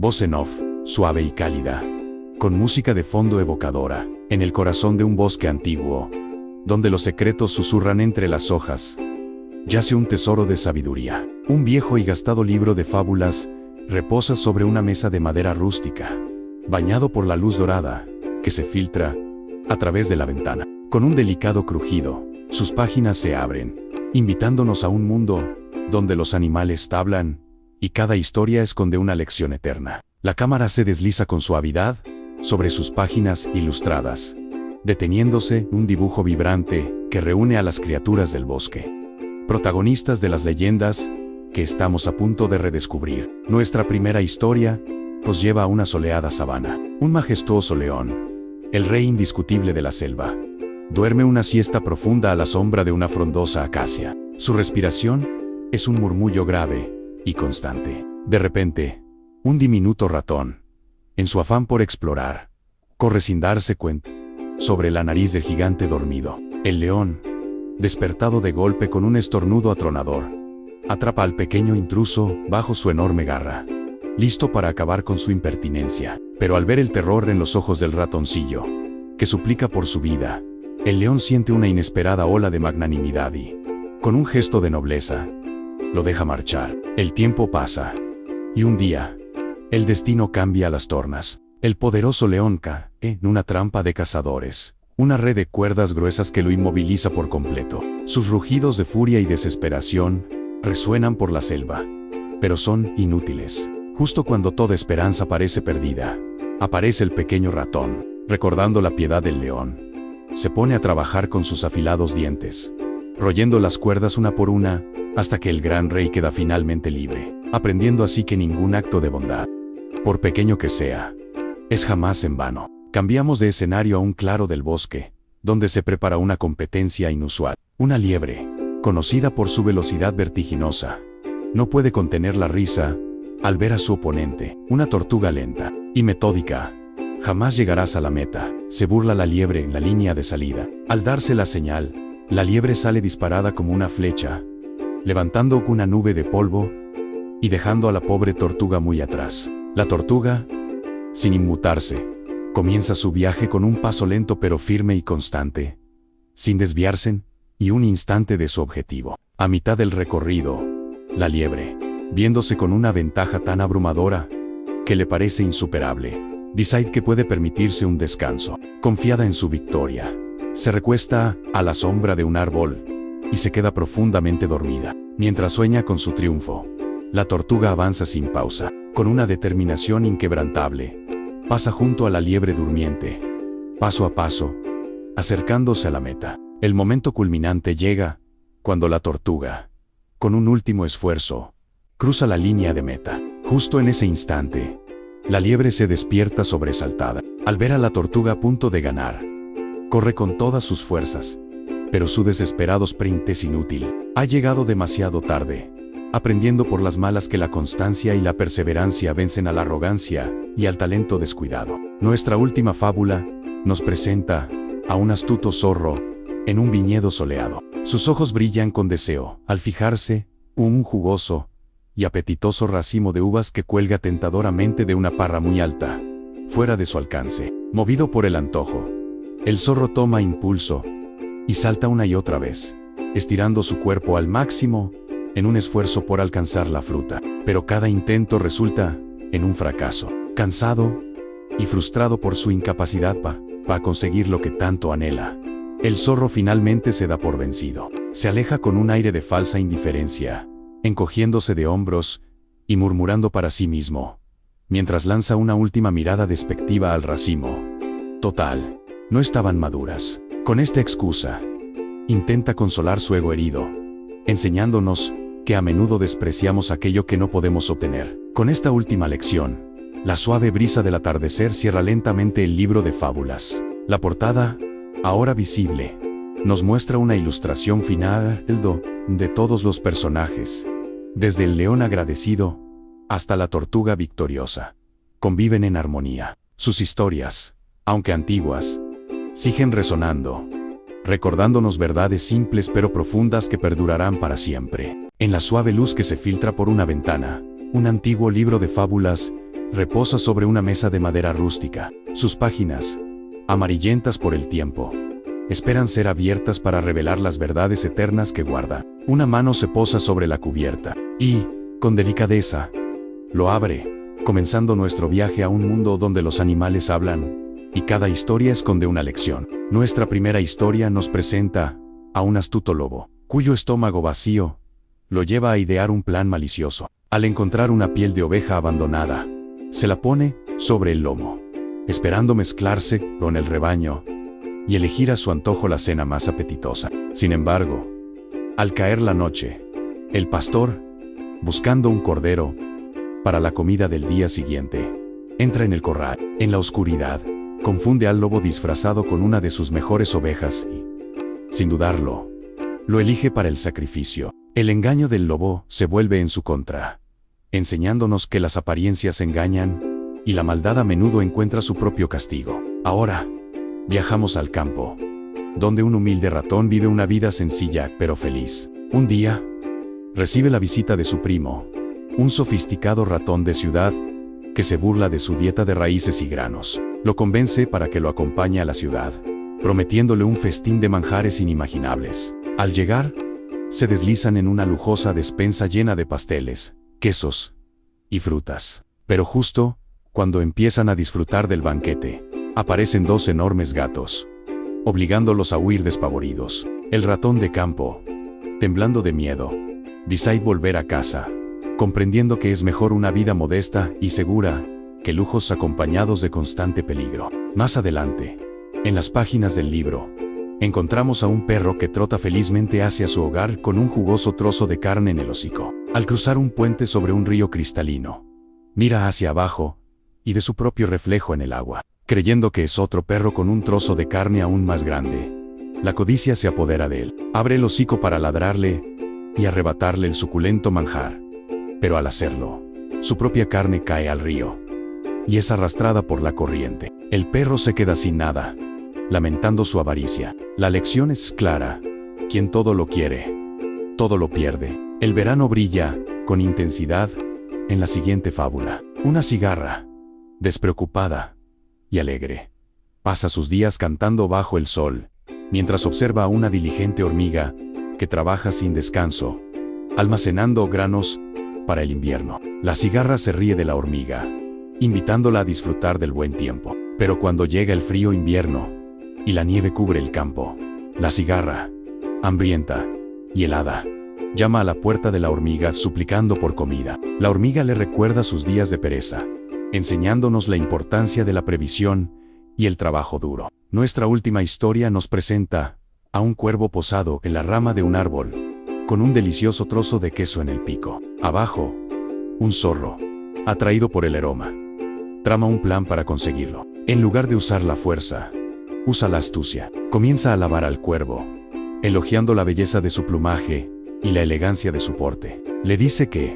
Voz en off, suave y cálida, con música de fondo evocadora, en el corazón de un bosque antiguo, donde los secretos susurran entre las hojas, yace un tesoro de sabiduría. Un viejo y gastado libro de fábulas reposa sobre una mesa de madera rústica, bañado por la luz dorada, que se filtra a través de la ventana. Con un delicado crujido, sus páginas se abren, invitándonos a un mundo donde los animales hablan y cada historia esconde una lección eterna. La cámara se desliza con suavidad sobre sus páginas ilustradas, deteniéndose en un dibujo vibrante que reúne a las criaturas del bosque, protagonistas de las leyendas que estamos a punto de redescubrir. Nuestra primera historia nos lleva a una soleada sabana. Un majestuoso león, el rey indiscutible de la selva, duerme una siesta profunda a la sombra de una frondosa acacia. Su respiración es un murmullo grave y constante. De repente, un diminuto ratón, en su afán por explorar, corre sin darse cuenta sobre la nariz del gigante dormido. El león, despertado de golpe con un estornudo atronador, atrapa al pequeño intruso bajo su enorme garra, listo para acabar con su impertinencia. Pero al ver el terror en los ojos del ratoncillo, que suplica por su vida, el león siente una inesperada ola de magnanimidad y, con un gesto de nobleza, lo deja marchar. El tiempo pasa, y un día, el destino cambia las tornas. El poderoso león cae en una trampa de cazadores, una red de cuerdas gruesas que lo inmoviliza por completo. Sus rugidos de furia y desesperación resuenan por la selva, pero son inútiles. Justo cuando toda esperanza parece perdida, aparece el pequeño ratón, recordando la piedad del león. Se pone a trabajar con sus afilados dientes, royendo las cuerdas una por una, hasta que el gran rey queda finalmente libre, aprendiendo así que ningún acto de bondad, por pequeño que sea, es jamás en vano. Cambiamos de escenario a un claro del bosque, donde se prepara una competencia inusual. Una liebre, conocida por su velocidad vertiginosa, no puede contener la risa al ver a su oponente, una tortuga lenta y metódica. Jamás llegarás a la meta, se burla la liebre en la línea de salida. Al darse la señal, la liebre sale disparada como una flecha, levantando una nube de polvo y dejando a la pobre tortuga muy atrás. La tortuga, sin inmutarse, comienza su viaje con un paso lento pero firme y constante, sin desviarse ni un instante de su objetivo. A mitad del recorrido, la liebre, viéndose con una ventaja tan abrumadora que le parece insuperable, decide que puede permitirse un descanso. Confiada en su victoria, se recuesta a la sombra de un árbol y se queda profundamente dormida. Mientras sueña con su triunfo, la tortuga avanza sin pausa, con una determinación inquebrantable. Pasa junto a la liebre durmiente, paso a paso, acercándose a la meta. El momento culminante llega cuando la tortuga, con un último esfuerzo, cruza la línea de meta. Justo en ese instante, la liebre se despierta sobresaltada. Al ver a la tortuga a punto de ganar, corre con todas sus fuerzas, pero su desesperado sprint es inútil. Ha llegado demasiado tarde, aprendiendo por las malas que la constancia y la perseverancia vencen a la arrogancia y al talento descuidado. Nuestra última fábula nos presenta a un astuto zorro en un viñedo soleado. Sus ojos brillan con deseo al fijarse un jugoso y apetitoso racimo de uvas que cuelga tentadoramente de una parra muy alta, fuera de su alcance. Movido por el antojo, el zorro toma impulso y salta una y otra vez, estirando su cuerpo al máximo en un esfuerzo por alcanzar la fruta. Pero cada intento resulta en un fracaso. Cansado y frustrado por su incapacidad para conseguir lo que tanto anhela, el zorro finalmente se da por vencido. Se aleja con un aire de falsa indiferencia, encogiéndose de hombros y murmurando para sí mismo, mientras lanza una última mirada despectiva al racimo. Total, no estaban maduras. Con esta excusa, intenta consolar su ego herido, enseñándonos que a menudo despreciamos aquello que no podemos obtener. Con esta última lección, la suave brisa del atardecer cierra lentamente el libro de fábulas. La portada, ahora visible, nos muestra una ilustración final de todos los personajes, desde el león agradecido hasta la tortuga victoriosa. Conviven en armonía. Sus historias, aunque antiguas, siguen resonando, recordándonos verdades simples pero profundas que perdurarán para siempre. En la suave luz que se filtra por una ventana, un antiguo libro de fábulas reposa sobre una mesa de madera rústica. Sus páginas, amarillentas por el tiempo, esperan ser abiertas para revelar las verdades eternas que guarda. Una mano se posa sobre la cubierta y, con delicadeza, lo abre, comenzando nuestro viaje a un mundo donde los animales hablan y cada historia esconde una lección. Nuestra primera historia nos presenta a un astuto lobo, cuyo estómago vacío lo lleva a idear un plan malicioso. Al encontrar una piel de oveja abandonada, se la pone sobre el lomo, esperando mezclarse con el rebaño y elegir a su antojo la cena más apetitosa. Sin embargo, al caer la noche, el pastor, buscando un cordero para la comida del día siguiente, entra en el corral. En la oscuridad, confunde al lobo disfrazado con una de sus mejores ovejas y, sin dudarlo, lo elige para el sacrificio. El engaño del lobo se vuelve en su contra, enseñándonos que las apariencias engañan y la maldad a menudo encuentra su propio castigo. Ahora, viajamos al campo, donde un humilde ratón vive una vida sencilla pero feliz. Un día, recibe la visita de su primo, un sofisticado ratón de ciudad, que se burla de su dieta de raíces y granos. Lo convence para que lo acompañe a la ciudad, prometiéndole un festín de manjares inimaginables. Al llegar, se deslizan en una lujosa despensa llena de pasteles, quesos y frutas. Pero justo cuando empiezan a disfrutar del banquete, aparecen dos enormes gatos, obligándolos a huir despavoridos. El ratón de campo, temblando de miedo, decide volver a casa, comprendiendo que es mejor una vida modesta y segura que lujos acompañados de constante peligro. Más adelante, en las páginas del libro, encontramos a un perro que trota felizmente hacia su hogar con un jugoso trozo de carne en el hocico. Al cruzar un puente sobre un río cristalino, mira hacia abajo y ve su propio reflejo en el agua. Creyendo que es otro perro con un trozo de carne aún más grande, la codicia se apodera de él. Abre el hocico para ladrarle y arrebatarle el suculento manjar. Pero al hacerlo, su propia carne cae al río y es arrastrada por la corriente. El perro se queda sin nada, lamentando su avaricia. La lección es clara: quien todo lo quiere, todo lo pierde. El verano brilla con intensidad en la siguiente fábula. Una cigarra, despreocupada y alegre, pasa sus días cantando bajo el sol, mientras observa a una diligente hormiga que trabaja sin descanso, almacenando granos para el invierno. La cigarra se ríe de la hormiga, invitándola a disfrutar del buen tiempo. Pero cuando llega el frío invierno y la nieve cubre el campo, la cigarra, hambrienta y helada, llama a la puerta de la hormiga suplicando por comida. La hormiga le recuerda sus días de pereza, enseñándonos la importancia de la previsión y el trabajo duro. Nuestra última historia nos presenta a un cuervo posado en la rama de un árbol, con un delicioso trozo de queso en el pico. Abajo, un zorro, atraído por el aroma, trama un plan para conseguirlo. En lugar de usar la fuerza, usa la astucia. Comienza a alabar al cuervo, elogiando la belleza de su plumaje y la elegancia de su porte. Le dice que,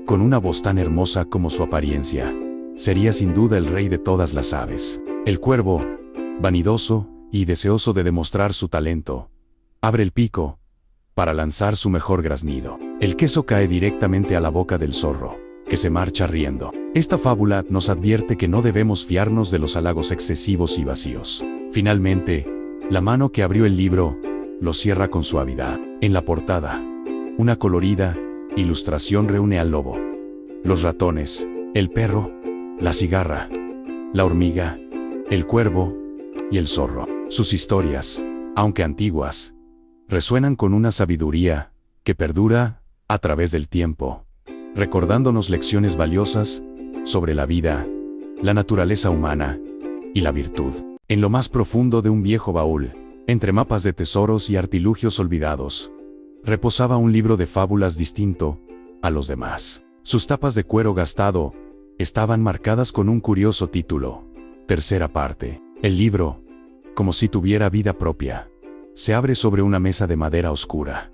con una voz tan hermosa como su apariencia, sería sin duda el rey de todas las aves. El cuervo, vanidoso y deseoso de demostrar su talento, abre el pico para lanzar su mejor graznido. El queso cae directamente a la boca del zorro, que se marcha riendo. Esta fábula nos advierte que no debemos fiarnos de los halagos excesivos y vacíos. Finalmente, la mano que abrió el libro lo cierra con suavidad. En la portada, una colorida ilustración reúne al lobo, los ratones, el perro, la cigarra, la hormiga, el cuervo y el zorro. Sus historias, aunque antiguas, resuenan con una sabiduría que perdura a través del tiempo, recordándonos lecciones valiosas sobre la vida, la naturaleza humana y la virtud. En lo más profundo de un viejo baúl, entre mapas de tesoros y artilugios olvidados, reposaba un libro de fábulas distinto a los demás. Sus tapas de cuero gastado estaban marcadas con un curioso título: Tercera parte. El libro, como si tuviera vida propia, se abre sobre una mesa de madera oscura,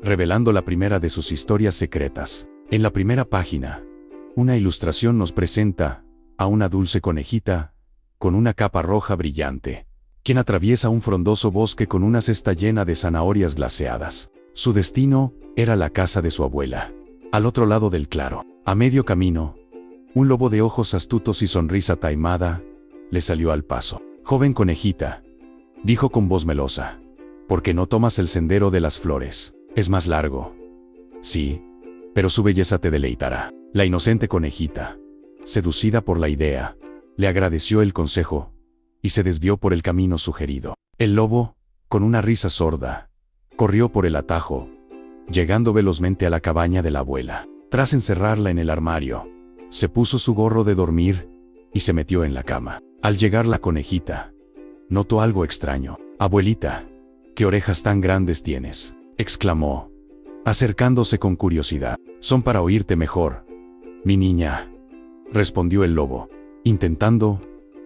revelando la primera de sus historias secretas. En la primera página, una ilustración nos presenta a una dulce conejita con una capa roja brillante, quien atraviesa un frondoso bosque con una cesta llena de zanahorias glaseadas. Su destino era la casa de su abuela, al otro lado del claro. A medio camino, Un lobo de ojos astutos y sonrisa taimada le salió al paso. «Joven conejita», dijo con voz melosa, «¿por qué no tomas el sendero de las flores? Es más largo». «Sí, pero su belleza te deleitará». La inocente conejita, seducida por la idea, le agradeció el consejo y se desvió por el camino sugerido. El lobo, con una risa sorda, corrió por el atajo, llegando velozmente a la cabaña de la abuela. Tras encerrarla en el armario, se puso su gorro de dormir y se metió en la cama. Al llegar la conejita, notó algo extraño. «Abuelita, ¿qué orejas tan grandes tienes?», exclamó, acercándose con curiosidad. «Son para oírte mejor, mi niña», respondió el lobo, intentando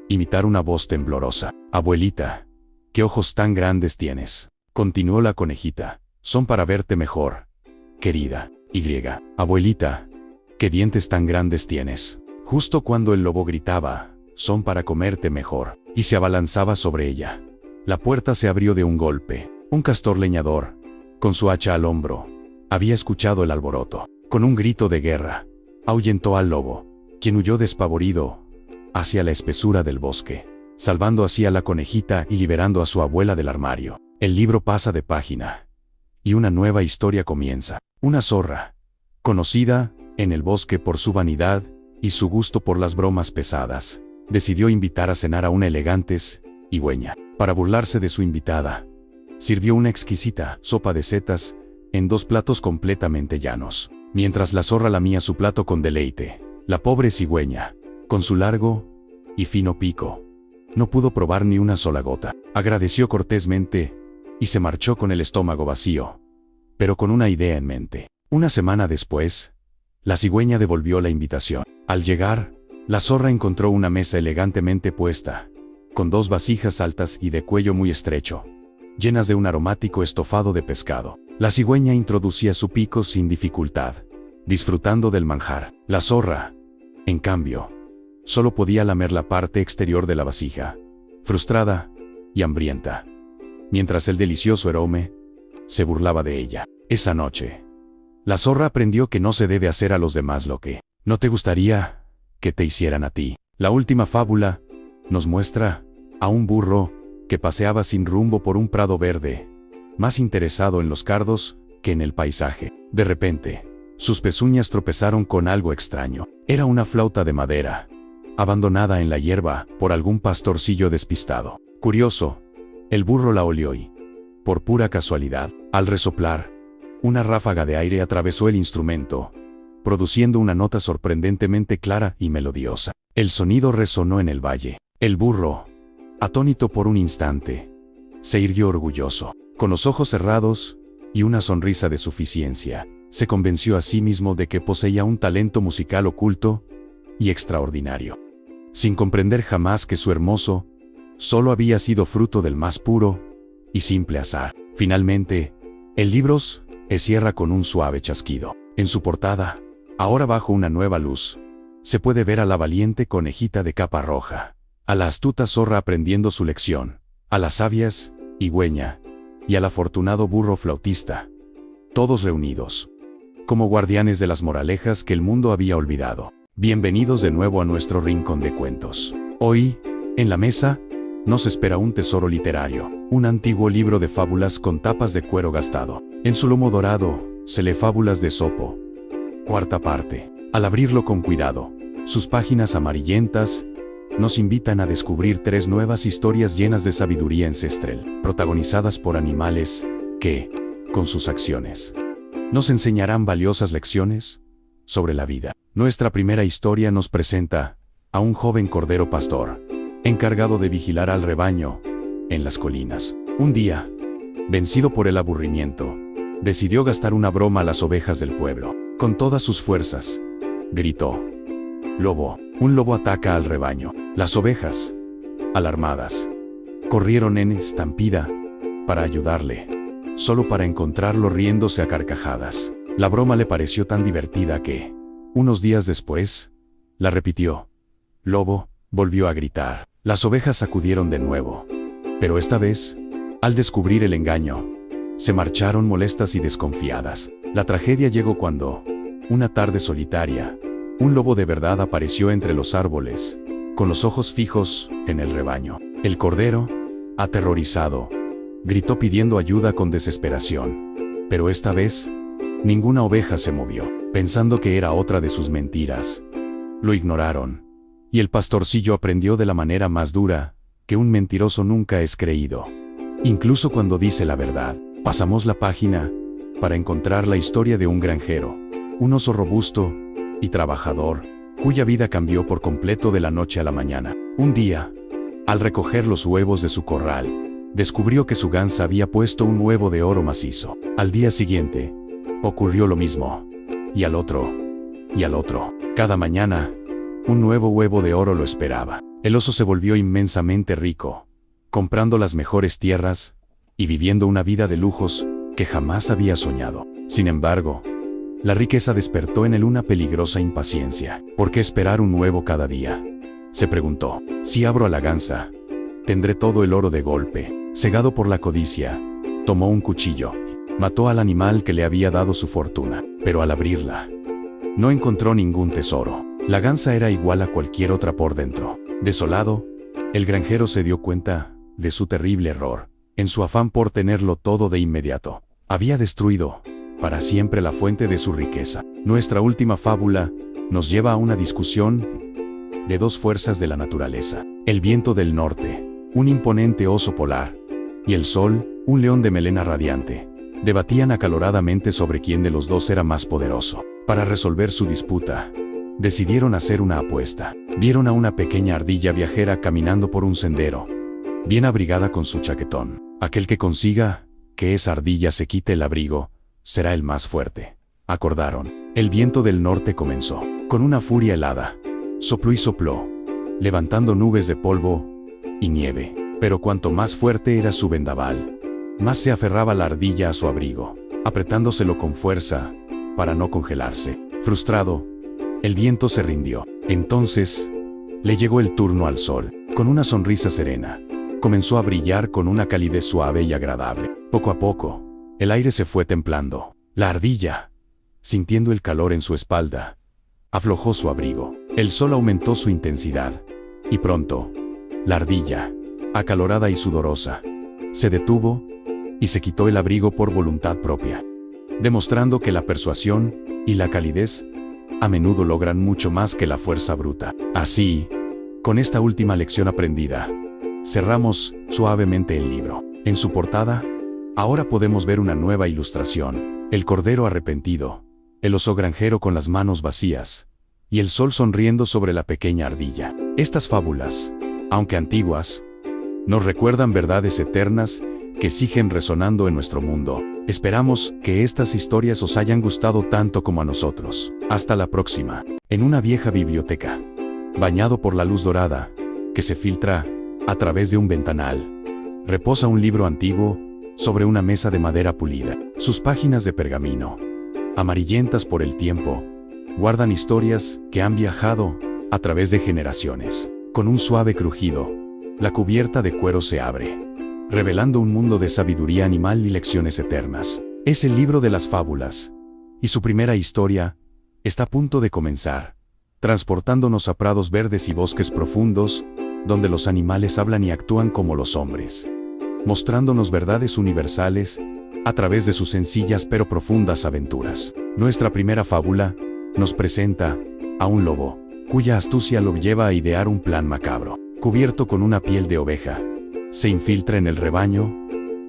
imitar una voz temblorosa. «Abuelita, ¿qué ojos tan grandes tienes?», continuó la conejita. «Son para verte mejor, querida. Abuelita, ¿qué dientes tan grandes tienes?». Justo cuando el lobo gritaba, «Son para comerte mejor», y se abalanzaba sobre ella, la puerta se abrió de un golpe. Un castor leñador, con su hacha al hombro, había escuchado el alboroto. Con un grito de guerra, ahuyentó al lobo, quien huyó despavorido hacia la espesura del bosque, salvando así a la conejita y liberando a su abuela del armario. El libro pasa de página y una nueva historia comienza. Una zorra, conocida en el bosque por su vanidad y su gusto por las bromas pesadas, decidió invitar a cenar a una elegante cigüeña. Para burlarse de su invitada, sirvió una exquisita sopa de setas en 2 platos completamente llanos. Mientras la zorra lamía su plato con deleite, la pobre cigüeña, con su largo y fino pico, no pudo probar ni una sola gota. Agradeció cortésmente y se marchó con el estómago vacío, pero con una idea en mente. Una semana después, la cigüeña devolvió la invitación. Al llegar, la zorra encontró una mesa elegantemente puesta, con 2 vasijas altas y de cuello muy estrecho, llenas de un aromático estofado de pescado. La cigüeña introducía su pico sin dificultad, disfrutando del manjar. La zorra, en cambio, solo podía lamer la parte exterior de la vasija, frustrada y hambrienta, mientras el delicioso aroma se burlaba de ella. Esa noche, la zorra aprendió que no se debe hacer a los demás lo que no te gustaría que te hicieran a ti. La última fábula nos muestra a un burro que paseaba sin rumbo por un prado verde, más interesado en los cardos que en el paisaje. De repente, sus pezuñas tropezaron con algo extraño. Era una flauta de madera, abandonada en la hierba por algún pastorcillo despistado. Curioso, el burro la olió y, por pura casualidad, al resoplar, una ráfaga de aire atravesó el instrumento, produciendo una nota sorprendentemente clara y melodiosa. El sonido resonó en el valle. El burro, atónito por un instante, se irguió orgulloso. Con los ojos cerrados y una sonrisa de suficiencia, se convenció a sí mismo de que poseía un talento musical oculto y extraordinario, sin comprender jamás que su hermoso solo había sido fruto del más puro y simple azar. Finalmente, el libro se cierra con un suave chasquido. En su portada, ahora bajo una nueva luz, se puede ver a la valiente conejita de capa roja, a la astuta zorra aprendiendo su lección, a las sabias cigüeña y al afortunado burro flautista, todos reunidos como guardianes de las moralejas que el mundo había olvidado. Bienvenidos de nuevo a nuestro rincón de cuentos. Hoy, en la mesa, nos espera un tesoro literario, un antiguo libro de fábulas con tapas de cuero gastado. En su lomo dorado, se lee Fábulas de Esopo, 4ª parte. Al abrirlo con cuidado, sus páginas amarillentas nos invitan a descubrir 3 nuevas historias llenas de sabiduría ancestral, protagonizadas por animales que, con sus acciones, nos enseñarán valiosas lecciones sobre la vida. Nuestra primera historia nos presenta a un joven cordero pastor, encargado de vigilar al rebaño en las colinas. Un día, vencido por el aburrimiento, decidió gastar una broma a las ovejas del pueblo. Con todas sus fuerzas, gritó: «Lobo, un lobo ataca al rebaño». Las ovejas, alarmadas, corrieron en estampida para ayudarle, solo para encontrarlo riéndose a carcajadas. La broma le pareció tan divertida que, unos días después, la repitió. «Lobo», volvió a gritar. Las ovejas acudieron de nuevo, pero esta vez, al descubrir el engaño, se marcharon molestas y desconfiadas. La tragedia llegó cuando, una tarde solitaria, un lobo de verdad apareció entre los árboles, con los ojos fijos en el rebaño. El cordero, aterrorizado, gritó pidiendo ayuda con desesperación. Pero esta vez, ninguna oveja se movió, pensando que era otra de sus mentiras. Lo ignoraron, y el pastorcillo aprendió de la manera más dura, que un mentiroso nunca es creído, incluso cuando dice la verdad. Pasamos la página, para encontrar la historia de un granjero, un oso robusto y trabajador, cuya vida cambió por completo de la noche a la mañana. Un día, al recoger los huevos de su corral, descubrió que su gansa había puesto un huevo de oro macizo. Al día siguiente, ocurrió lo mismo, y al otro, y al otro. Cada mañana, un nuevo huevo de oro lo esperaba. El oso se volvió inmensamente rico, comprando las mejores tierras, y viviendo una vida de lujos que jamás había soñado. Sin embargo, la riqueza despertó en él una peligrosa impaciencia. ¿Por qué esperar un huevo cada día?, se preguntó. Si abro a la gansa, tendré todo el oro de golpe. Cegado por la codicia, tomó un cuchillo, mató al animal que le había dado su fortuna. Pero al abrirla, no encontró ningún tesoro. La gansa era igual a cualquier otra por dentro. Desolado, el granjero se dio cuenta de su terrible error. En su afán por tenerlo todo de inmediato, había destruido para siempre la fuente de su riqueza. Nuestra última fábula nos lleva a una discusión de dos fuerzas de la naturaleza. El viento del norte, un imponente oso polar, y el sol, un león de melena radiante, debatían acaloradamente sobre quién de los dos era más poderoso. Para resolver su disputa, decidieron hacer una apuesta. Vieron a una pequeña ardilla viajera caminando por un sendero, bien abrigada con su chaquetón. Aquel que consiga que esa ardilla se quite el abrigo, será el más fuerte, acordaron. El viento del norte comenzó, con una furia helada. Sopló y sopló, levantando nubes de polvo y nieve. Pero cuanto más fuerte era su vendaval, más se aferraba la ardilla a su abrigo, apretándoselo con fuerza, para no congelarse. Frustrado, el viento se rindió. Entonces, le llegó el turno al sol. Con una sonrisa serena, comenzó a brillar con una calidez suave y agradable. Poco a poco, el aire se fue templando. La ardilla, sintiendo el calor en su espalda, aflojó su abrigo. El sol aumentó su intensidad, y pronto, la ardilla, acalorada y sudorosa, se detuvo y se quitó el abrigo por voluntad propia, demostrando que la persuasión y la calidez a menudo logran mucho más que la fuerza bruta. Así, con esta última lección aprendida, cerramos suavemente el libro. En su portada, ahora podemos ver una nueva ilustración: el cordero arrepentido, el oso granjero con las manos vacías, y el sol sonriendo sobre la pequeña ardilla. Estas fábulas, aunque antiguas, nos recuerdan verdades eternas que siguen resonando en nuestro mundo. Esperamos que estas historias os hayan gustado tanto como a nosotros. Hasta la próxima. En una vieja biblioteca, bañado por la luz dorada, que se filtra a través de un ventanal, reposa un libro antiguo sobre una mesa de madera pulida. Sus páginas de pergamino, amarillentas por el tiempo, guardan historias que han viajado a través de generaciones. Con un suave crujido, la cubierta de cuero se abre, revelando un mundo de sabiduría animal y lecciones eternas. Es el libro de las fábulas, y su primera historia está a punto de comenzar, transportándonos a prados verdes y bosques profundos, donde los animales hablan y actúan como los hombres, mostrándonos verdades universales a través de sus sencillas pero profundas aventuras. Nuestra primera fábula nos presenta a un lobo, cuya astucia lo lleva a idear un plan macabro. Cubierto con una piel de oveja, se infiltra en el rebaño,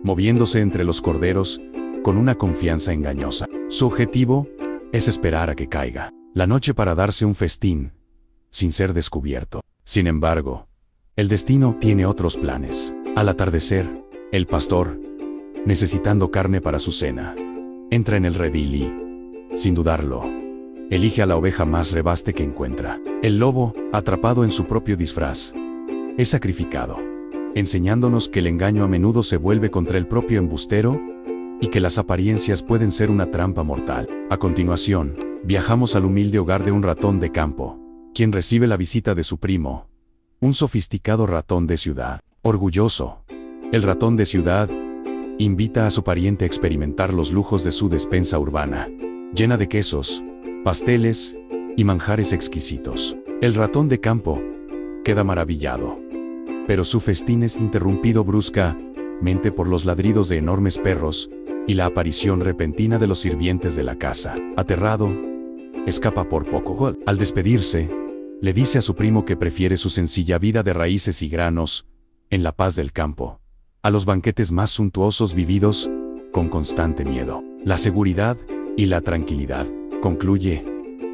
moviéndose entre los corderos con una confianza engañosa. Su objetivo es esperar a que caiga la noche para darse un festín, sin ser descubierto. Sin embargo, el destino tiene otros planes. Al atardecer, el pastor, necesitando carne para su cena, entra en el redil y, sin dudarlo, elige a la oveja más rebaste que encuentra. El lobo, atrapado en su propio disfraz, es sacrificado, enseñándonos que el engaño a menudo se vuelve contra el propio embustero y que las apariencias pueden ser una trampa mortal. A continuación, viajamos al humilde hogar de un ratón de campo, quien recibe la visita de su primo, un sofisticado ratón de ciudad. Orgulloso, el ratón de ciudad invita a su pariente a experimentar los lujos de su despensa urbana, llena de quesos, pasteles y manjares exquisitos. El ratón de campo queda maravillado, pero su festín es interrumpido bruscamente por los ladridos de enormes perros y la aparición repentina de los sirvientes de la casa. Aterrado, escapa por poco. Al despedirse, le dice a su primo que prefiere su sencilla vida de raíces y granos, en la paz del campo, a los banquetes más suntuosos vividos con constante miedo. La seguridad y la tranquilidad, concluye,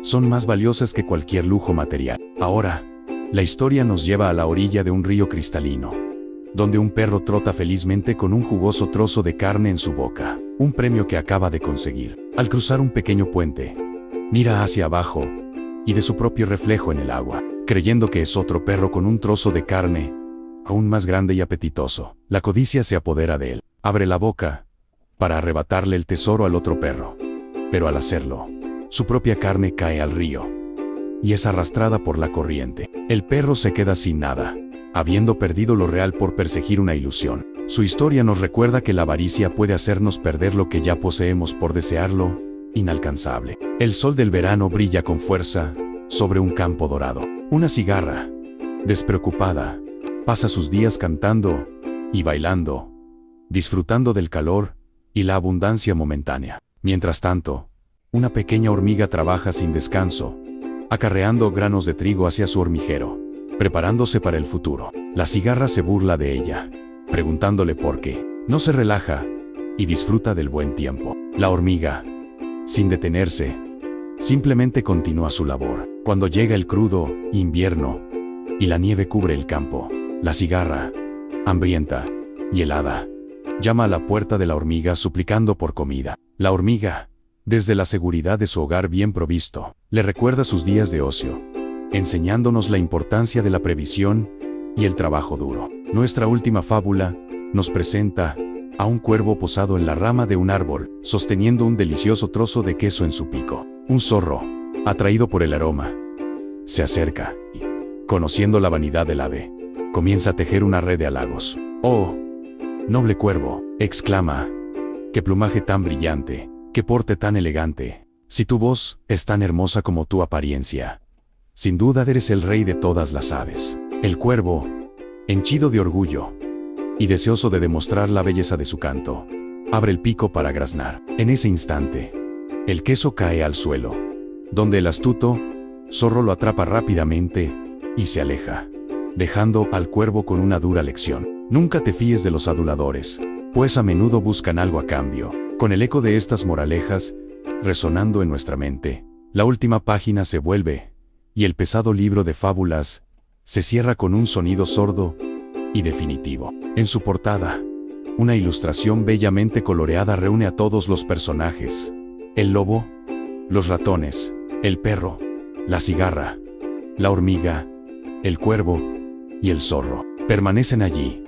son más valiosas que cualquier lujo material. Ahora, la historia nos lleva a la orilla de un río cristalino, donde un perro trota felizmente con un jugoso trozo de carne en su boca, un premio que acaba de conseguir. Al cruzar un pequeño puente, mira hacia abajo y de su propio reflejo en el agua, creyendo que es otro perro con un trozo de carne aún más grande y apetitoso. La codicia se apodera de él. Abre la boca para arrebatarle el tesoro al otro perro, pero al hacerlo, su propia carne cae al río y es arrastrada por la corriente. El perro se queda sin nada, habiendo perdido lo real por perseguir una ilusión. Su historia nos recuerda que la avaricia puede hacernos perder lo que ya poseemos por desearlo inalcanzable. El sol del verano brilla con fuerza sobre un campo dorado. Una cigarra, despreocupada, pasa sus días cantando y bailando, disfrutando del calor y la abundancia momentánea. Mientras tanto, una pequeña hormiga trabaja sin descanso, acarreando granos de trigo hacia su hormiguero, preparándose para el futuro. La cigarra se burla de ella, preguntándole por qué. No se relaja y disfruta del buen tiempo. La hormiga, sin detenerse, simplemente continúa su labor. Cuando llega el crudo invierno y la nieve cubre el campo, la cigarra, hambrienta y helada, llama a la puerta de la hormiga suplicando por comida. La hormiga, desde la seguridad de su hogar bien provisto, le recuerda sus días de ocio, enseñándonos la importancia de la previsión y el trabajo duro. Nuestra última fábula nos presenta a un cuervo posado en la rama de un árbol, sosteniendo un delicioso trozo de queso en su pico. Un zorro, atraído por el aroma, se acerca y, conociendo la vanidad del ave, comienza a tejer una red de halagos. «Oh, noble cuervo», exclama, «qué plumaje tan brillante, qué porte tan elegante. Si tu voz es tan hermosa como tu apariencia, sin duda eres el rey de todas las aves». El cuervo, henchido de orgullo y deseoso de demostrar la belleza de su canto, abre el pico para graznar. En ese instante, el queso cae al suelo, donde el astuto zorro lo atrapa rápidamente y se aleja, dejando al cuervo con una dura lección. Nunca te fíes de los aduladores, pues a menudo buscan algo a cambio. Con el eco de estas moralejas resonando en nuestra mente, la última página se vuelve, y el pesado libro de fábulas se cierra con un sonido sordo y definitivo. En su portada, una ilustración bellamente coloreada reúne a todos los personajes: el lobo, los ratones, el perro, la cigarra, la hormiga, el cuervo y el zorro. Permanecen allí,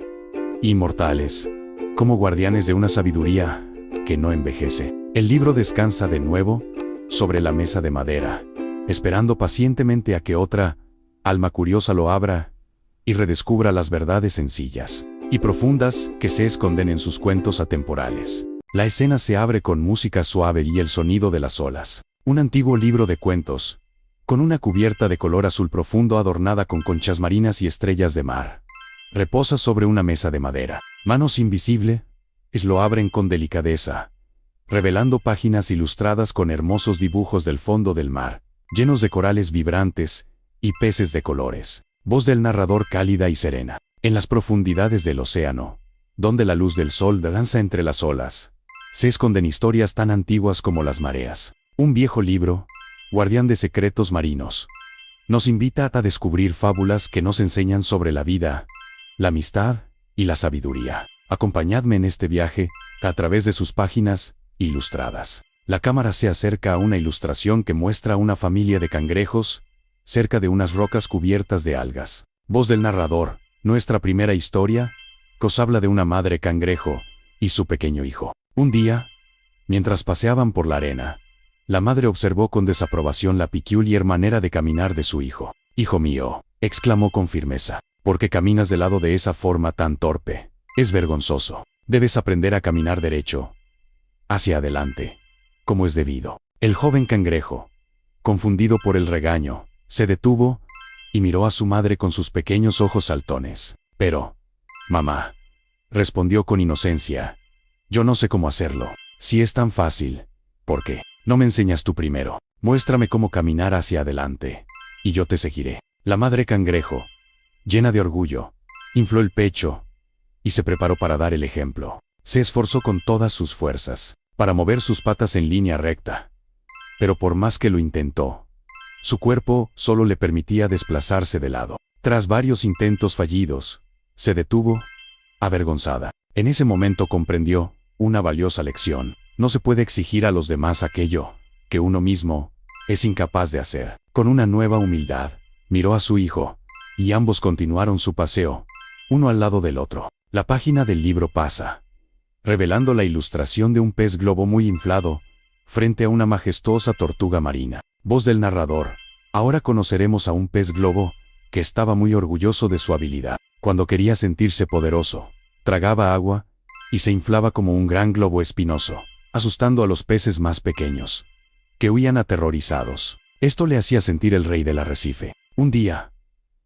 inmortales, como guardianes de una sabiduría que no envejece. El libro descansa de nuevo sobre la mesa de madera, esperando pacientemente a que otra alma curiosa lo abra y redescubra las verdades sencillas y profundas que se esconden en sus cuentos atemporales. La escena se abre con música suave y el sonido de las olas. Un antiguo libro de cuentos, con una cubierta de color azul profundo adornada con conchas marinas y estrellas de mar, reposa sobre una mesa de madera. Manos invisibles lo abren con delicadeza, revelando páginas ilustradas con hermosos dibujos del fondo del mar, llenos de corales vibrantes y peces de colores. Voz del narrador cálida y serena. En las profundidades del océano, donde la luz del sol danza entre las olas, se esconden historias tan antiguas como las mareas. Un viejo libro, guardián de secretos marinos, nos invita a descubrir fábulas que nos enseñan sobre la vida, la amistad y la sabiduría. Acompañadme en este viaje a través de sus páginas ilustradas. La cámara se acerca a una ilustración que muestra a una familia de cangrejos cerca de unas rocas cubiertas de algas. Voz del narrador. Nuestra primera historia nos habla de una madre cangrejo y su pequeño hijo. Un día, mientras paseaban por la arena, la madre observó con desaprobación la peculiar manera de caminar de su hijo. «Hijo mío», exclamó con firmeza, «¿por qué caminas de lado de esa forma tan torpe? Es vergonzoso. Debes aprender a caminar derecho, hacia adelante, como es debido». El joven cangrejo, confundido por el regaño, se detuvo y miró a su madre con sus pequeños ojos saltones. Pero, mamá, respondió con inocencia, yo no sé cómo hacerlo. Si es tan fácil, ¿por qué no me enseñas tú primero? Muéstrame cómo caminar hacia adelante, y yo te seguiré. La madre cangrejo, llena de orgullo, infló el pecho y se preparó para dar el ejemplo. Se esforzó con todas sus fuerzas para mover sus patas en línea recta. Pero por más que lo intentó, su cuerpo solo le permitía desplazarse de lado. Tras varios intentos fallidos, se detuvo, avergonzada. En ese momento comprendió una valiosa lección. No se puede exigir a los demás aquello que uno mismo es incapaz de hacer. Con una nueva humildad, miró a su hijo, y ambos continuaron su paseo, uno al lado del otro. La página del libro pasa, revelando la ilustración de un pez globo muy inflado, frente a una majestuosa tortuga marina. Voz del narrador. Ahora conoceremos a un pez globo, que estaba muy orgulloso de su habilidad. Cuando quería sentirse poderoso, tragaba agua, y se inflaba como un gran globo espinoso, asustando a los peces más pequeños, que huían aterrorizados. Esto le hacía sentir el rey del arrecife. Un día,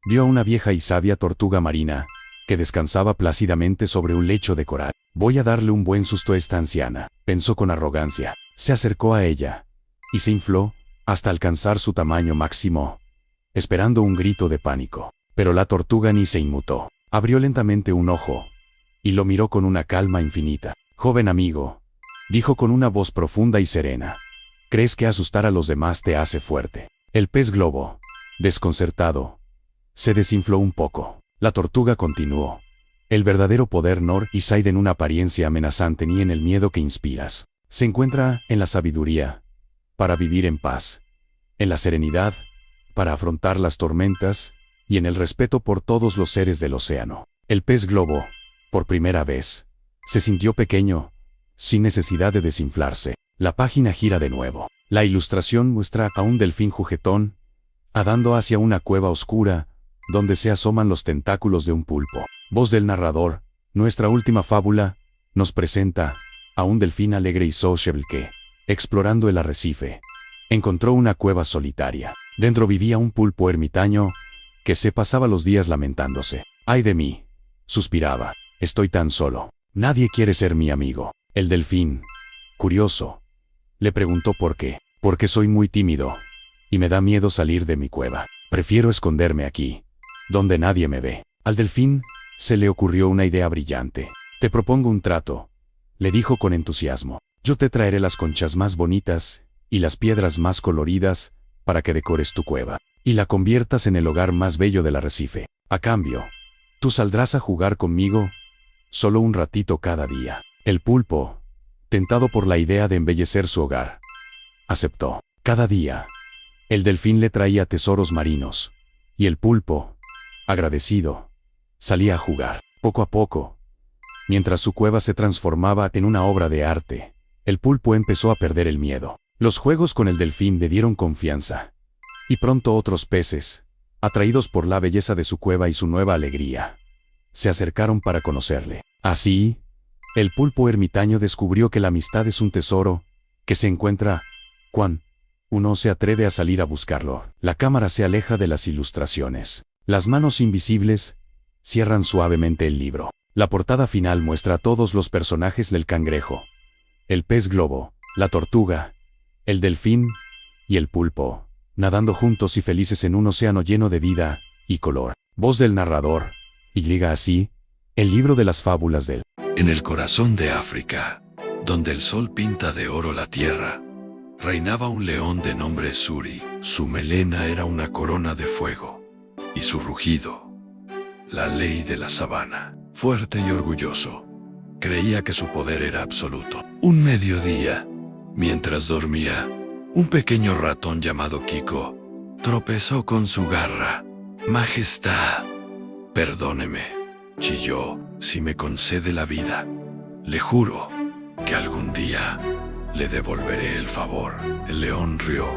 vio a una vieja y sabia tortuga marina, que descansaba plácidamente sobre un lecho de coral. Voy a darle un buen susto a esta anciana, pensó con arrogancia. Se acercó a ella, y se infló, hasta alcanzar su tamaño máximo, esperando un grito de pánico. Pero la tortuga ni se inmutó. Abrió lentamente un ojo, y lo miró con una calma infinita. Joven amigo, dijo con una voz profunda y serena, ¿crees que asustar a los demás te hace fuerte? El pez globo, desconcertado, se desinfló un poco. La tortuga continuó. El verdadero poder no reside en una apariencia amenazante ni en el miedo que inspiras. Se encuentra en la sabiduría, para vivir en paz, en la serenidad, para afrontar las tormentas, y en el respeto por todos los seres del océano. El pez globo, por primera vez, se sintió pequeño, sin necesidad de desinflarse. La página gira de nuevo. La ilustración muestra a un delfín juguetón, nadando hacia una cueva oscura, donde se asoman los tentáculos de un pulpo. Voz del narrador. Nuestra última fábula nos presenta a un delfín alegre y sociable que, explorando el arrecife, encontró una cueva solitaria. Dentro vivía un pulpo ermitaño, que se pasaba los días lamentándose. ¡Ay de mí!, suspiraba, estoy tan solo. Nadie quiere ser mi amigo. El delfín, curioso, le preguntó por qué. Porque soy muy tímido, y me da miedo salir de mi cueva. Prefiero esconderme aquí, donde nadie me ve. Al delfín se le ocurrió una idea brillante. Te propongo un trato, le dijo con entusiasmo. Yo te traeré las conchas más bonitas y las piedras más coloridas para que decores tu cueva y la conviertas en el hogar más bello del arrecife. A cambio, tú saldrás a jugar conmigo solo un ratito cada día. El pulpo, tentado por la idea de embellecer su hogar, aceptó. Cada día, el delfín le traía tesoros marinos, y el pulpo, agradecido, salía a jugar. Poco a poco, mientras su cueva se transformaba en una obra de arte, el pulpo empezó a perder el miedo. Los juegos con el delfín le dieron confianza, y pronto otros peces, atraídos por la belleza de su cueva y su nueva alegría, se acercaron para conocerle. Así, el pulpo ermitaño descubrió que la amistad es un tesoro que se encuentra cuando uno se atreve a salir a buscarlo. La cámara se aleja de las ilustraciones. Las manos invisibles cierran suavemente el libro. La portada final muestra a todos los personajes del cangrejo, el pez globo, la tortuga, el delfín y el pulpo, nadando juntos y felices en un océano lleno de vida y color. Voz del narrador. Y llega así, el libro de las fábulas del... En el corazón de África, donde el sol pinta de oro la tierra, reinaba un león de nombre Suri. Su melena era una corona de fuego, y su rugido, la ley de la sabana. Fuerte y orgulloso, creía que su poder era absoluto. Un mediodía, mientras dormía, un pequeño ratón llamado Kiko tropezó con su garra. Majestad, perdóneme, chilló, si me concede la vida, le juro que algún día le devolveré el favor. El león rió.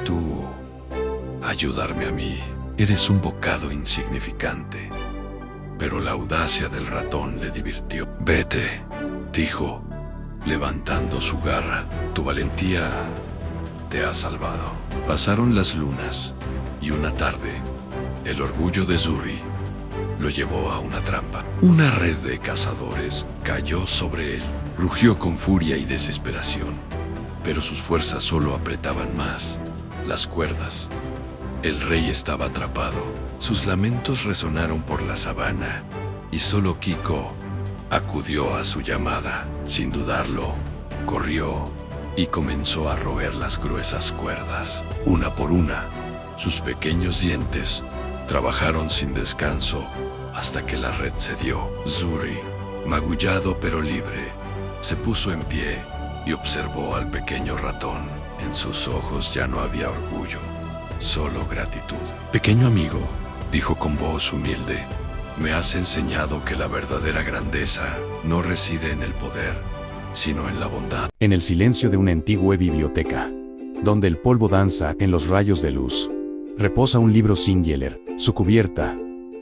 Tú, ayudarme a mí, eres un bocado insignificante. Pero la audacia del ratón le divirtió. Vete, dijo, levantando su garra. Tu valentía te ha salvado. Pasaron las lunas, y una tarde, el orgullo de Zuri lo llevó a una trampa. Una red de cazadores cayó sobre él. Rugió con furia y desesperación, pero sus fuerzas solo apretaban más las cuerdas. El rey estaba atrapado. Sus lamentos resonaron por la sabana, y solo Kiko acudió a su llamada. Sin dudarlo, corrió y comenzó a roer las gruesas cuerdas. Una por una, sus pequeños dientes trabajaron sin descanso hasta que la red cedió. Zuri, magullado pero libre, se puso en pie y observó al pequeño ratón. En sus ojos ya no había orgullo, solo gratitud. «Pequeño amigo», dijo con voz humilde, «me has enseñado que la verdadera grandeza no reside en el poder, sino en la bondad». En el silencio de una antigua biblioteca, donde el polvo danza en los rayos de luz, reposa un libro singular. Su cubierta,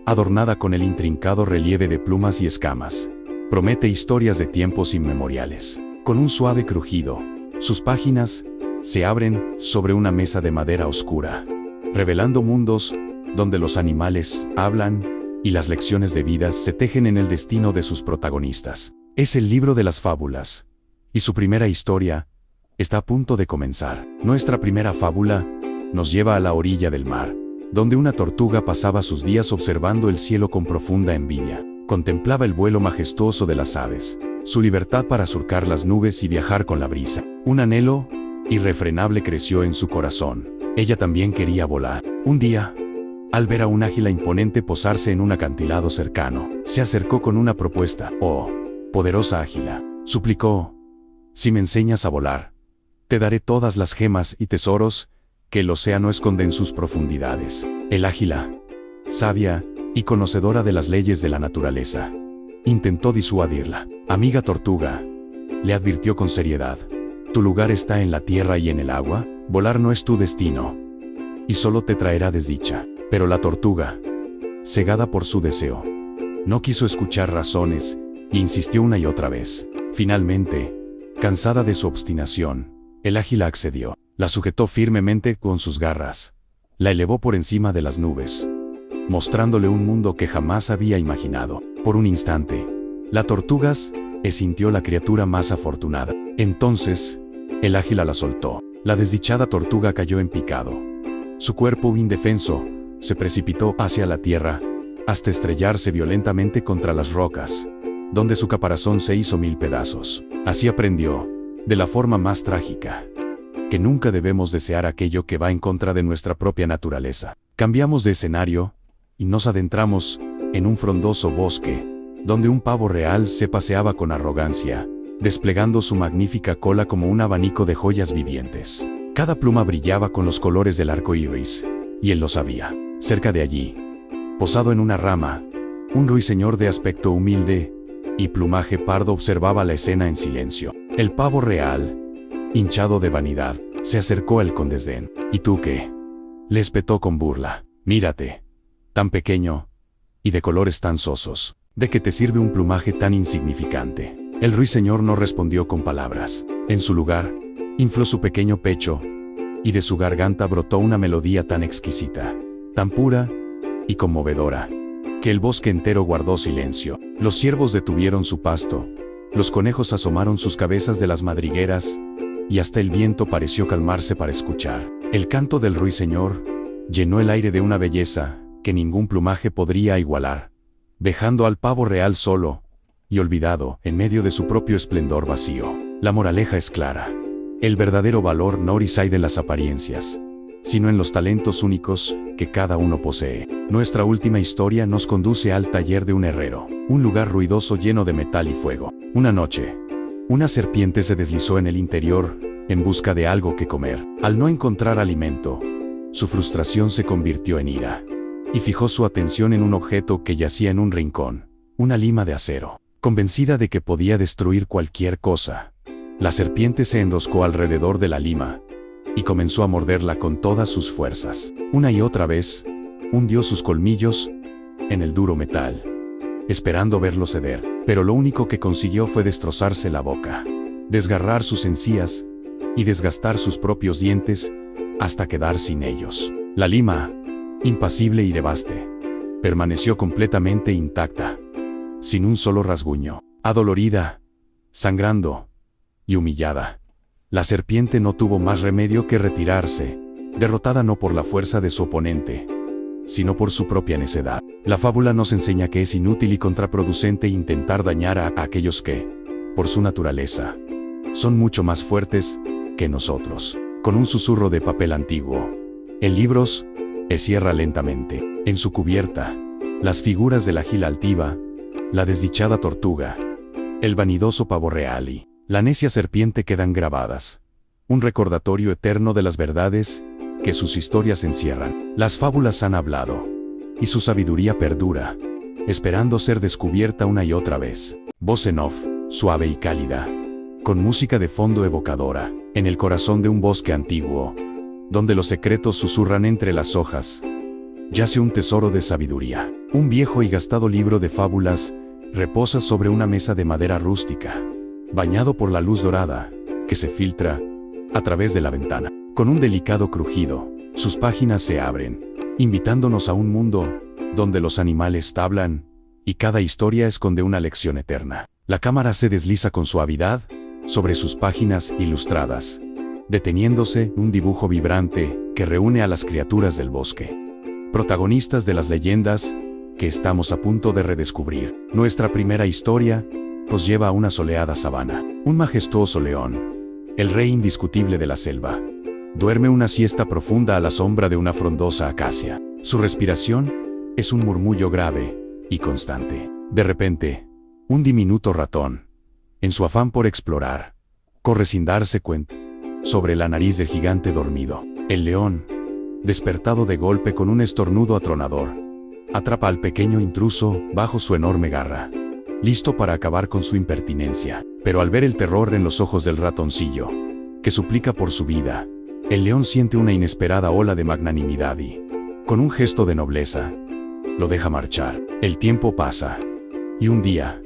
adornada con el intrincado relieve de plumas y escamas, promete historias de tiempos inmemoriales. Con un suave crujido, sus páginas se abren sobre una mesa de madera oscura, revelando mundos donde los animales hablan y las lecciones de vida se tejen en el destino de sus protagonistas. Es el libro de las fábulas, y su primera historia está a punto de comenzar. Nuestra primera fábula nos lleva a la orilla del mar, donde una tortuga pasaba sus días observando el cielo con profunda envidia. Contemplaba el vuelo majestuoso de las aves, su libertad para surcar las nubes y viajar con la brisa. Un anhelo irrefrenable creció en su corazón. Ella también quería volar. Un día, al ver a un águila imponente posarse en un acantilado cercano, se acercó con una propuesta. «Oh, poderosa águila», suplicó, «si me enseñas a volar, te daré todas las gemas y tesoros que el océano esconde en sus profundidades». El águila, sabia y conocedora de las leyes de la naturaleza, intentó disuadirla. «Amiga tortuga», le advirtió con seriedad, «tu lugar está en la tierra y en el agua, volar no es tu destino, y solo te traerá desdicha». Pero la tortuga, cegada por su deseo, no quiso escuchar razones e insistió una y otra vez. Finalmente, cansada de su obstinación, el águila accedió. La sujetó firmemente con sus garras, la elevó por encima de las nubes, mostrándole un mundo que jamás había imaginado. Por un instante, la tortuga se sintió la criatura más afortunada. Entonces, el águila la soltó. La desdichada tortuga cayó en picado. Su cuerpo indefenso se precipitó hacia la tierra, hasta estrellarse violentamente contra las rocas, donde su caparazón se hizo 1000 pedazos. Así aprendió, de la forma más trágica, que nunca debemos desear aquello que va en contra de nuestra propia naturaleza. Cambiamos de escenario, y nos adentramos en un frondoso bosque, donde un pavo real se paseaba con arrogancia, desplegando su magnífica cola como un abanico de joyas vivientes. Cada pluma brillaba con los colores del arco iris, y él lo sabía. Cerca de allí, posado en una rama, un ruiseñor de aspecto humilde y plumaje pardo observaba la escena en silencio. El pavo real, hinchado de vanidad, se acercó a él con desdén. «¿Y tú qué?», le espetó con burla. «Mírate, tan pequeño y de colores tan sosos. ¿De qué te sirve un plumaje tan insignificante?». El ruiseñor no respondió con palabras. En su lugar, infló su pequeño pecho, y de su garganta brotó una melodía tan exquisita, tan pura y conmovedora, que el bosque entero guardó silencio. Los ciervos detuvieron su pasto, los conejos asomaron sus cabezas de las madrigueras, y hasta el viento pareció calmarse para escuchar. El canto del ruiseñor llenó el aire de una belleza que ningún plumaje podría igualar, dejando al pavo real solo y olvidado en medio de su propio esplendor vacío. La moraleja es clara. El verdadero valor no reside en las apariencias, sino en los talentos únicos que cada uno posee. Nuestra última historia nos conduce al taller de un herrero, un lugar ruidoso lleno de metal y fuego. Una noche, una serpiente se deslizó en el interior en busca de algo que comer. Al no encontrar alimento, su frustración se convirtió en ira, y fijó su atención en un objeto que yacía en un rincón, una lima de acero. Convencida de que podía destruir cualquier cosa, la serpiente se enroscó alrededor de la lima y comenzó a morderla con todas sus fuerzas. Una y otra vez, hundió sus colmillos en el duro metal, esperando verlo ceder, pero lo único que consiguió fue destrozarse la boca, desgarrar sus encías y desgastar sus propios dientes hasta quedar sin ellos. La lima, impasible y devaste, permaneció completamente intacta, sin un solo rasguño. Adolorida, sangrando y humillada, la serpiente no tuvo más remedio que retirarse, derrotada no por la fuerza de su oponente, sino por su propia necedad. La fábula nos enseña que es inútil y contraproducente intentar dañar a aquellos que, por su naturaleza, son mucho más fuertes que nosotros. Con un susurro de papel antiguo, el libro se cierra lentamente. En su cubierta, las figuras de la gila altiva, la desdichada tortuga, el vanidoso pavo real y la necia serpiente quedan grabadas. Un recordatorio eterno de las verdades que sus historias encierran. Las fábulas han hablado, y su sabiduría perdura, esperando ser descubierta una y otra vez. Voz en off, suave y cálida, con música de fondo evocadora, en el corazón de un bosque antiguo, donde los secretos susurran entre las hojas, yace un tesoro de sabiduría. Un viejo y gastado libro de fábulas reposa sobre una mesa de madera rústica, bañado por la luz dorada, que se filtra a través de la ventana. Con un delicado crujido, sus páginas se abren, invitándonos a un mundo donde los animales hablan, y cada historia esconde una lección eterna. La cámara se desliza con suavidad sobre sus páginas ilustradas, deteniéndose un dibujo vibrante que reúne a las criaturas del bosque, protagonistas de las leyendas que estamos a punto de redescubrir. Nuestra primera historia nos lleva a una soleada sabana. Un majestuoso león, el rey indiscutible de la selva, duerme una siesta profunda a la sombra de una frondosa acacia. Su respiración es un murmullo grave y constante. De repente, un diminuto ratón, en su afán por explorar, corre sin darse cuenta sobre la nariz del gigante dormido. El león, despertado de golpe con un estornudo atronador, atrapa al pequeño intruso bajo su enorme garra, listo para acabar con su impertinencia. Pero al ver el terror en los ojos del ratoncillo, que suplica por su vida, el león siente una inesperada ola de magnanimidad y, con un gesto de nobleza, lo deja marchar. El tiempo pasa, y un día,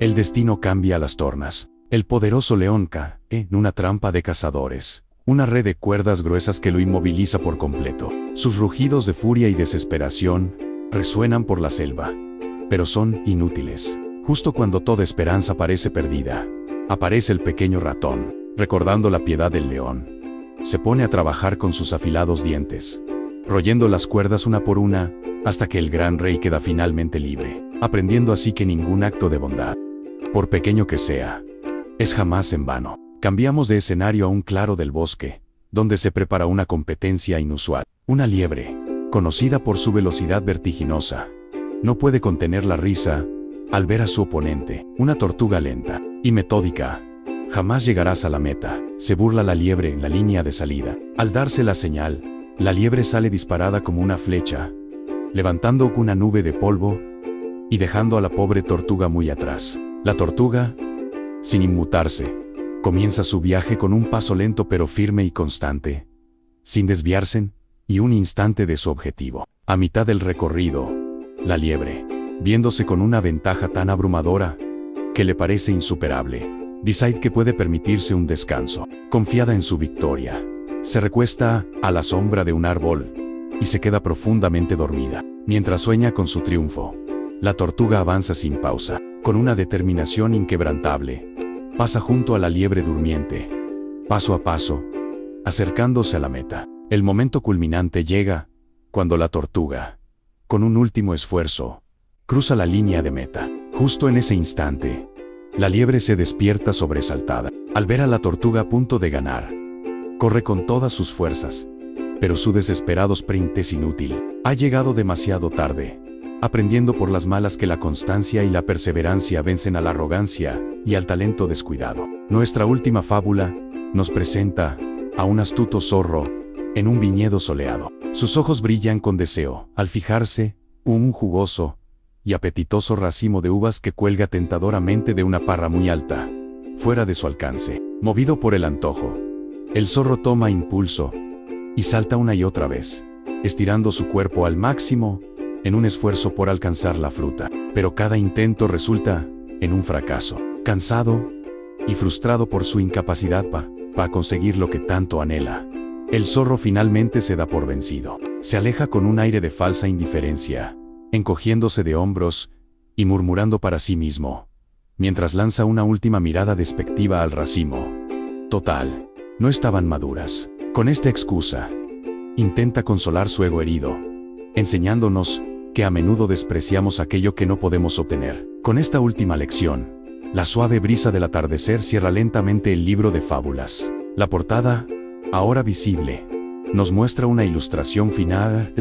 el destino cambia las tornas. El poderoso león cae en una trampa de cazadores, una red de cuerdas gruesas que lo inmoviliza por completo. Sus rugidos de furia y desesperación resuenan por la selva, pero son inútiles. Justo cuando toda esperanza parece perdida, aparece el pequeño ratón, recordando la piedad del león. Se pone a trabajar con sus afilados dientes, royendo las cuerdas una por una, hasta que el gran rey queda finalmente libre, aprendiendo así que ningún acto de bondad, por pequeño que sea, es jamás en vano. Cambiamos de escenario a un claro del bosque, donde se prepara una competencia inusual. Una liebre, conocida por su velocidad vertiginosa, no puede contener la risa al ver a su oponente, una tortuga lenta y metódica. Jamás llegarás a la meta, se burla la liebre en la línea de salida. Al darse la señal, la liebre sale disparada como una flecha, levantando una nube de polvo y dejando a la pobre tortuga muy atrás. La tortuga, sin inmutarse, comienza su viaje con un paso lento pero firme y constante, sin desviarse y un instante de su objetivo. A mitad del recorrido, la liebre, viéndose con una ventaja tan abrumadora que le parece insuperable, decide que puede permitirse un descanso. Confiada en su victoria, se recuesta a la sombra de un árbol y se queda profundamente dormida. Mientras sueña con su triunfo, la tortuga avanza sin pausa, con una determinación inquebrantable. Pasa junto a la liebre durmiente, paso a paso, acercándose a la meta. El momento culminante llega cuando la tortuga, con un último esfuerzo, cruza la línea de meta. Justo en ese instante, la liebre se despierta sobresaltada. Al ver a la tortuga a punto de ganar, corre con todas sus fuerzas, pero su desesperado sprint es inútil. Ha llegado demasiado tarde, aprendiendo por las malas que la constancia y la perseverancia vencen a la arrogancia y al talento descuidado. Nuestra última fábula nos presenta a un astuto zorro en un viñedo soleado. Sus ojos brillan con deseo al fijarse un jugoso y apetitoso racimo de uvas que cuelga tentadoramente de una parra muy alta, fuera de su alcance. Movido por el antojo, el zorro toma impulso y salta una y otra vez, estirando su cuerpo al máximo en un esfuerzo por alcanzar la fruta. Pero cada intento resulta en un fracaso. Cansado y frustrado por su incapacidad para va a conseguir lo que tanto anhela. El zorro finalmente se da por vencido. Se aleja con un aire de falsa indiferencia, encogiéndose de hombros y murmurando para sí mismo, mientras lanza una última mirada despectiva al racimo. Total, no estaban maduras. Con esta excusa, intenta consolar su ego herido, enseñándonos que a menudo despreciamos aquello que no podemos obtener. Con esta última lección, la suave brisa del atardecer cierra lentamente el libro de fábulas. La portada, ahora visible, nos muestra una ilustración final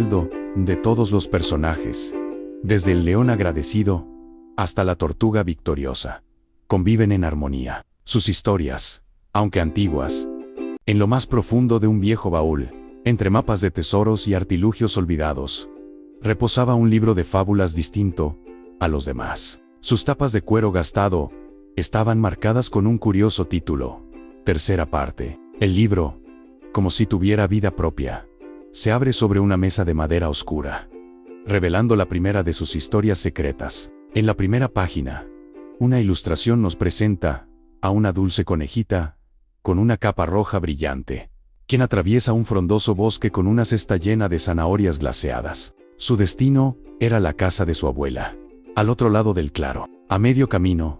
de todos los personajes, desde el león agradecido hasta la tortuga victoriosa. Conviven en armonía. Sus historias, aunque antiguas, en lo más profundo de un viejo baúl, entre mapas de tesoros y artilugios olvidados, reposaba un libro de fábulas distinto a los demás. Sus tapas de cuero gastado estaban marcadas con un curioso título. Tercera parte. El libro, como si tuviera vida propia, se abre sobre una mesa de madera oscura, revelando la primera de sus historias secretas. En la primera página, una ilustración nos presenta a una dulce conejita con una capa roja brillante, quien atraviesa un frondoso bosque con una cesta llena de zanahorias glaseadas. Su destino era la casa de su abuela, al otro lado del claro. A medio camino,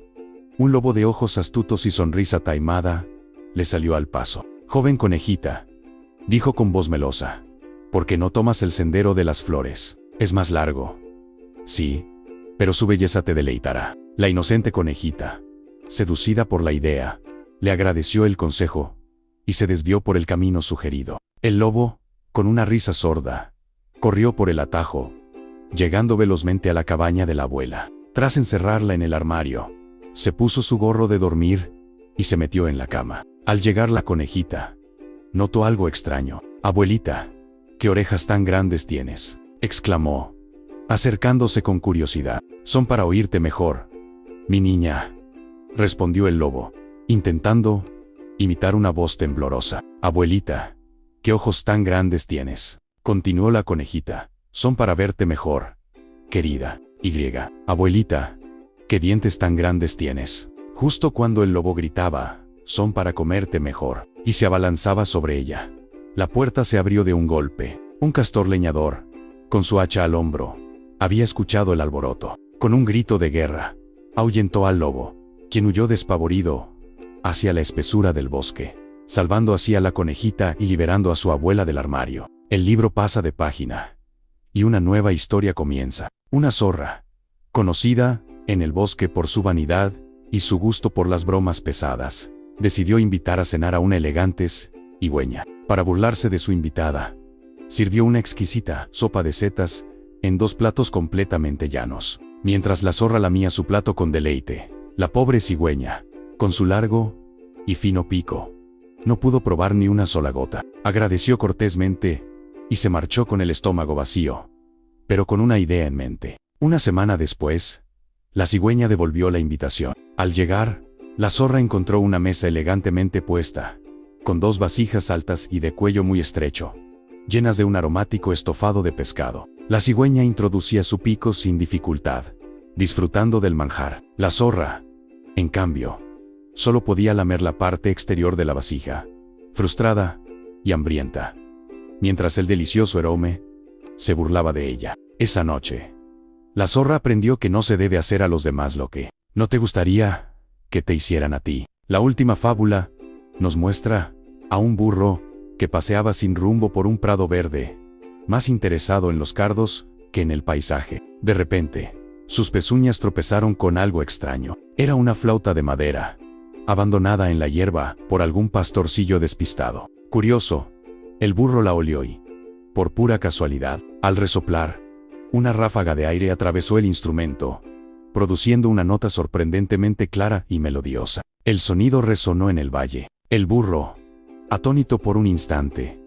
un lobo de ojos astutos y sonrisa taimada le salió al paso. «Joven conejita», dijo con voz melosa, «¿por qué no tomas el sendero de las flores? Es más largo». «Sí, pero su belleza te deleitará». La inocente conejita, seducida por la idea, le agradeció el consejo y se desvió por el camino sugerido. El lobo, con una risa sorda, corrió por el atajo, llegando velozmente a la cabaña de la abuela. Tras encerrarla en el armario, se puso su gorro de dormir y se metió en la cama. Al llegar la conejita, notó algo extraño. «Abuelita, ¿qué orejas tan grandes tienes?», exclamó, acercándose con curiosidad. «Son para oírte mejor, mi niña», respondió el lobo, intentando imitar una voz temblorosa. «Abuelita, ¿qué ojos tan grandes tienes?», continuó la conejita. «Son para verte mejor, querida. Abuelita, ¿qué dientes tan grandes tienes?». Justo cuando el lobo gritaba, «Son para comerte mejor», y se abalanzaba sobre ella, la puerta se abrió de un golpe. Un castor leñador, con su hacha al hombro, había escuchado el alboroto. Con un grito de guerra, ahuyentó al lobo, quien huyó despavorido hacia la espesura del bosque, salvando así a la conejita y liberando a su abuela del armario. El libro pasa de página, y una nueva historia comienza. Una zorra, conocida en el bosque por su vanidad y su gusto por las bromas pesadas, decidió invitar a cenar a una elegante cigüeña. Para burlarse de su invitada, sirvió una exquisita sopa de setas en 2 platos completamente llanos. Mientras la zorra lamía su plato con deleite, la pobre cigüeña, con su largo y fino pico, no pudo probar ni una sola gota. Agradeció cortésmente y se marchó con el estómago vacío, pero con una idea en mente. Una semana después, la cigüeña devolvió la invitación. Al llegar, la zorra encontró una mesa elegantemente puesta, con 2 vasijas altas y de cuello muy estrecho, llenas de un aromático estofado de pescado. La cigüeña introducía su pico sin dificultad, disfrutando del manjar. La zorra, en cambio, solo podía lamer la parte exterior de la vasija, frustrada y hambrienta, mientras el delicioso aroma se burlaba de ella. Esa noche, la zorra aprendió que no se debe hacer a los demás lo que no te gustaría que te hicieran a ti. La última fábula nos muestra a un burro que paseaba sin rumbo por un prado verde, más interesado en los cardos que en el paisaje. De repente, sus pezuñas tropezaron con algo extraño. Era una flauta de madera, abandonada en la hierba por algún pastorcillo despistado. Curioso, el burro la olió y, por pura casualidad, al resoplar, una ráfaga de aire atravesó el instrumento, produciendo una nota sorprendentemente clara y melodiosa. El sonido resonó en el valle. El burro, atónito por un instante,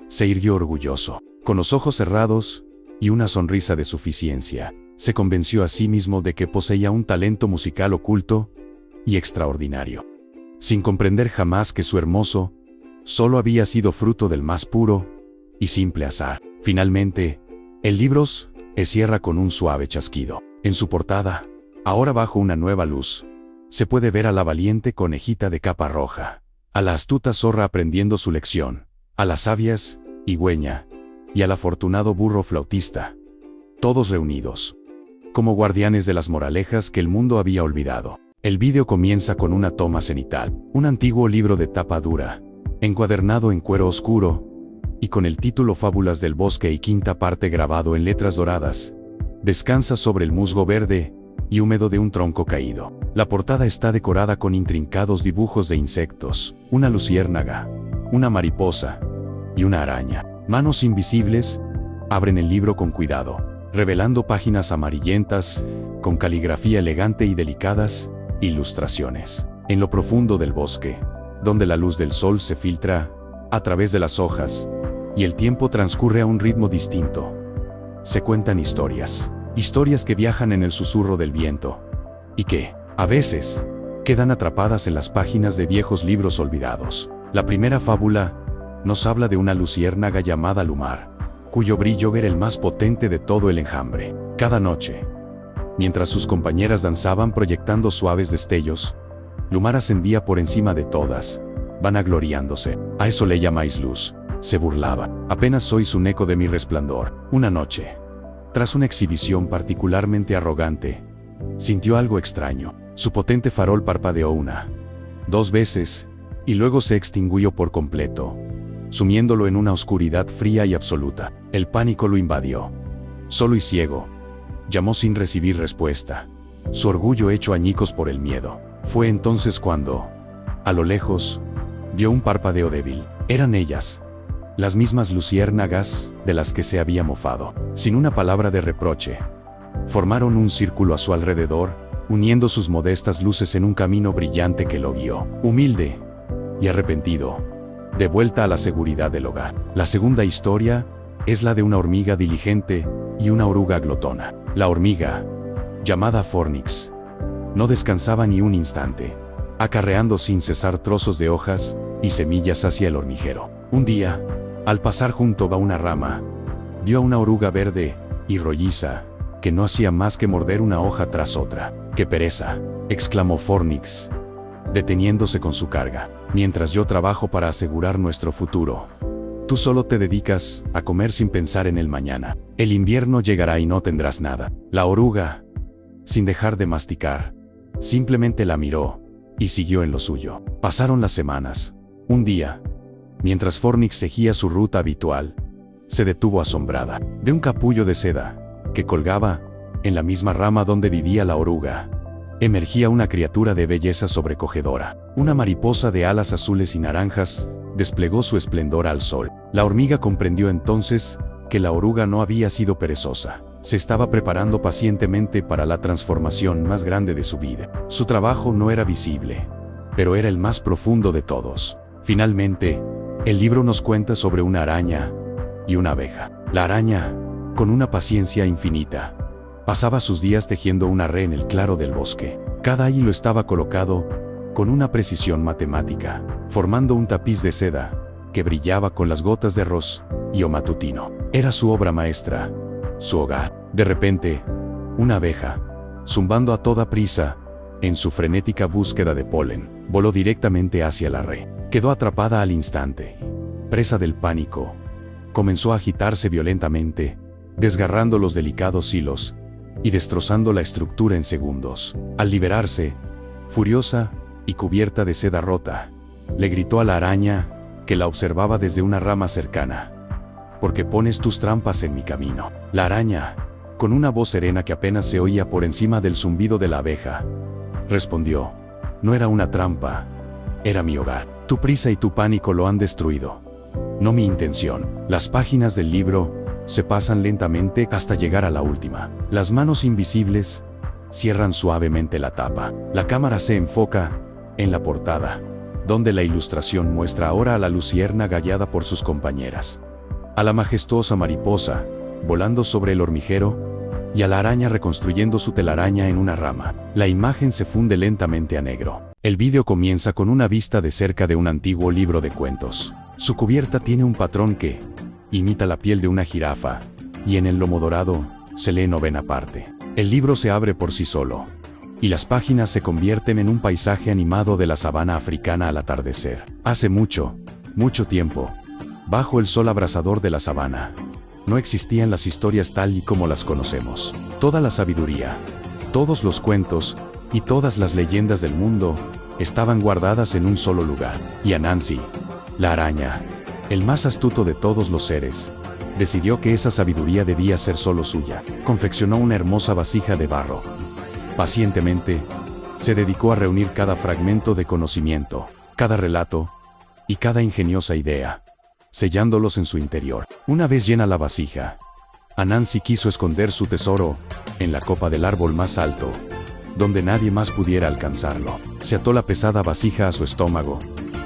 se irguió orgulloso. Con los ojos cerrados y una sonrisa de suficiencia, se convenció a sí mismo de que poseía un talento musical oculto y extraordinario, sin comprender jamás que su hermoso solo había sido fruto del más puro y simple azar. Finalmente, el libro se cierra con un suave chasquido. En su portada, ahora bajo una nueva luz, se puede ver a la valiente conejita de capa roja, a la astuta zorra aprendiendo su lección, a las sabias, higüeña, y al afortunado burro flautista. Todos reunidos, como guardianes de las moralejas que el mundo había olvidado. El vídeo comienza con una toma cenital, un antiguo libro de tapa dura, encuadernado en cuero oscuro, y con el título Fábulas del Bosque y quinta parte grabado en letras doradas. Descansa sobre el musgo verde y húmedo de un tronco caído. La portada está decorada con intrincados dibujos de insectos, una luciérnaga, una mariposa y una araña. Manos invisibles abren el libro con cuidado, revelando páginas amarillentas, con caligrafía elegante y delicadas ilustraciones. En lo profundo del bosque, donde la luz del sol se filtra a través de las hojas, y el tiempo transcurre a un ritmo distinto, se cuentan historias. Historias que viajan en el susurro del viento, y que, a veces, quedan atrapadas en las páginas de viejos libros olvidados. La primera fábula nos habla de una luciérnaga llamada Lumar, cuyo brillo era el más potente de todo el enjambre. Cada noche, mientras sus compañeras danzaban proyectando suaves destellos, Lumar ascendía por encima de todas, vanagloriándose. A eso le llamáis luz, se burlaba. Apenas sois un eco de mi resplandor. Una noche, tras una exhibición particularmente arrogante, sintió algo extraño. Su potente farol parpadeó una, dos veces, y luego se extinguió por completo, sumiéndolo en una oscuridad fría y absoluta. El pánico lo invadió. Solo y ciego, llamó sin recibir respuesta, su orgullo hecho añicos por el miedo. Fue entonces cuando, a lo lejos, vio un parpadeo débil. Eran ellas, las mismas luciérnagas de las que se había mofado. Sin una palabra de reproche, formaron un círculo a su alrededor, uniendo sus modestas luces en un camino brillante que lo guió, humilde y arrepentido, de vuelta a la seguridad del hogar. La segunda historia es la de una hormiga diligente y una oruga glotona. La hormiga, llamada Fornix, no descansaba ni un instante, acarreando sin cesar trozos de hojas y semillas hacia el hormiguero. Un día, al pasar junto a una rama, vio a una oruga verde y rolliza, que no hacía más que morder una hoja tras otra. ¡Qué pereza!, exclamó Fornix, deteniéndose con su carga. Mientras yo trabajo para asegurar nuestro futuro, tú solo te dedicas a comer sin pensar en el mañana. El invierno llegará y no tendrás nada. La oruga, sin dejar de masticar, simplemente la miró y siguió en lo suyo. Pasaron las semanas. Un día, mientras Fornix seguía su ruta habitual, se detuvo asombrada. De un capullo de seda, que colgaba en la misma rama donde vivía la oruga, emergía una criatura de belleza sobrecogedora. Una mariposa de alas azules y naranjas desplegó su esplendor al sol. La hormiga comprendió entonces que la oruga no había sido perezosa. Se estaba preparando pacientemente para la transformación más grande de su vida. Su trabajo no era visible, pero era el más profundo de todos. Finalmente, el libro nos cuenta sobre una araña y una abeja. La araña, con una paciencia infinita, pasaba sus días tejiendo una red en el claro del bosque. Cada hilo estaba colocado con una precisión matemática, formando un tapiz de seda que brillaba con las gotas de rocío matutino. Era su obra maestra, su hogar. De repente, una abeja, zumbando a toda prisa, en su frenética búsqueda de polen, voló directamente hacia la red. Quedó atrapada al instante. Presa del pánico, comenzó a agitarse violentamente, desgarrando los delicados hilos y destrozando la estructura en segundos. Al liberarse, furiosa y cubierta de seda rota, le gritó a la araña, que la observaba desde una rama cercana: ¿por qué pones tus trampas en mi camino? La araña, con una voz serena que apenas se oía por encima del zumbido de la abeja, respondió: no era una trampa, era mi hogar. Tu prisa y tu pánico lo han destruido, no mi intención. Las páginas del libro se pasan lentamente hasta llegar a la última. Las manos invisibles cierran suavemente la tapa. La cámara se enfoca en la portada, donde la ilustración muestra ahora a la luciérnaga guiada por sus compañeras, a la majestuosa mariposa volando sobre el hormiguero y a la araña reconstruyendo su telaraña en una rama. La imagen se funde lentamente a negro. El vídeo comienza con una vista de cerca de un antiguo libro de cuentos. Su cubierta tiene un patrón que imita la piel de una jirafa, y en el lomo dorado se lee novena parte. El libro se abre por sí solo, y las páginas se convierten en un paisaje animado de la sabana africana al atardecer. Hace mucho, mucho tiempo, bajo el sol abrasador de la sabana, no existían las historias tal y como las conocemos. Toda la sabiduría, todos los cuentos y todas las leyendas del mundo estaban guardadas en un solo lugar. Y Anansi, la araña, el más astuto de todos los seres, decidió que esa sabiduría debía ser solo suya. Confeccionó una hermosa vasija de barro. Pacientemente, se dedicó a reunir cada fragmento de conocimiento, cada relato y cada ingeniosa idea, sellándolos en su interior. Una vez llena la vasija, Anansi quiso esconder su tesoro en la copa del árbol más alto, donde nadie más pudiera alcanzarlo. Se ató la pesada vasija a su estómago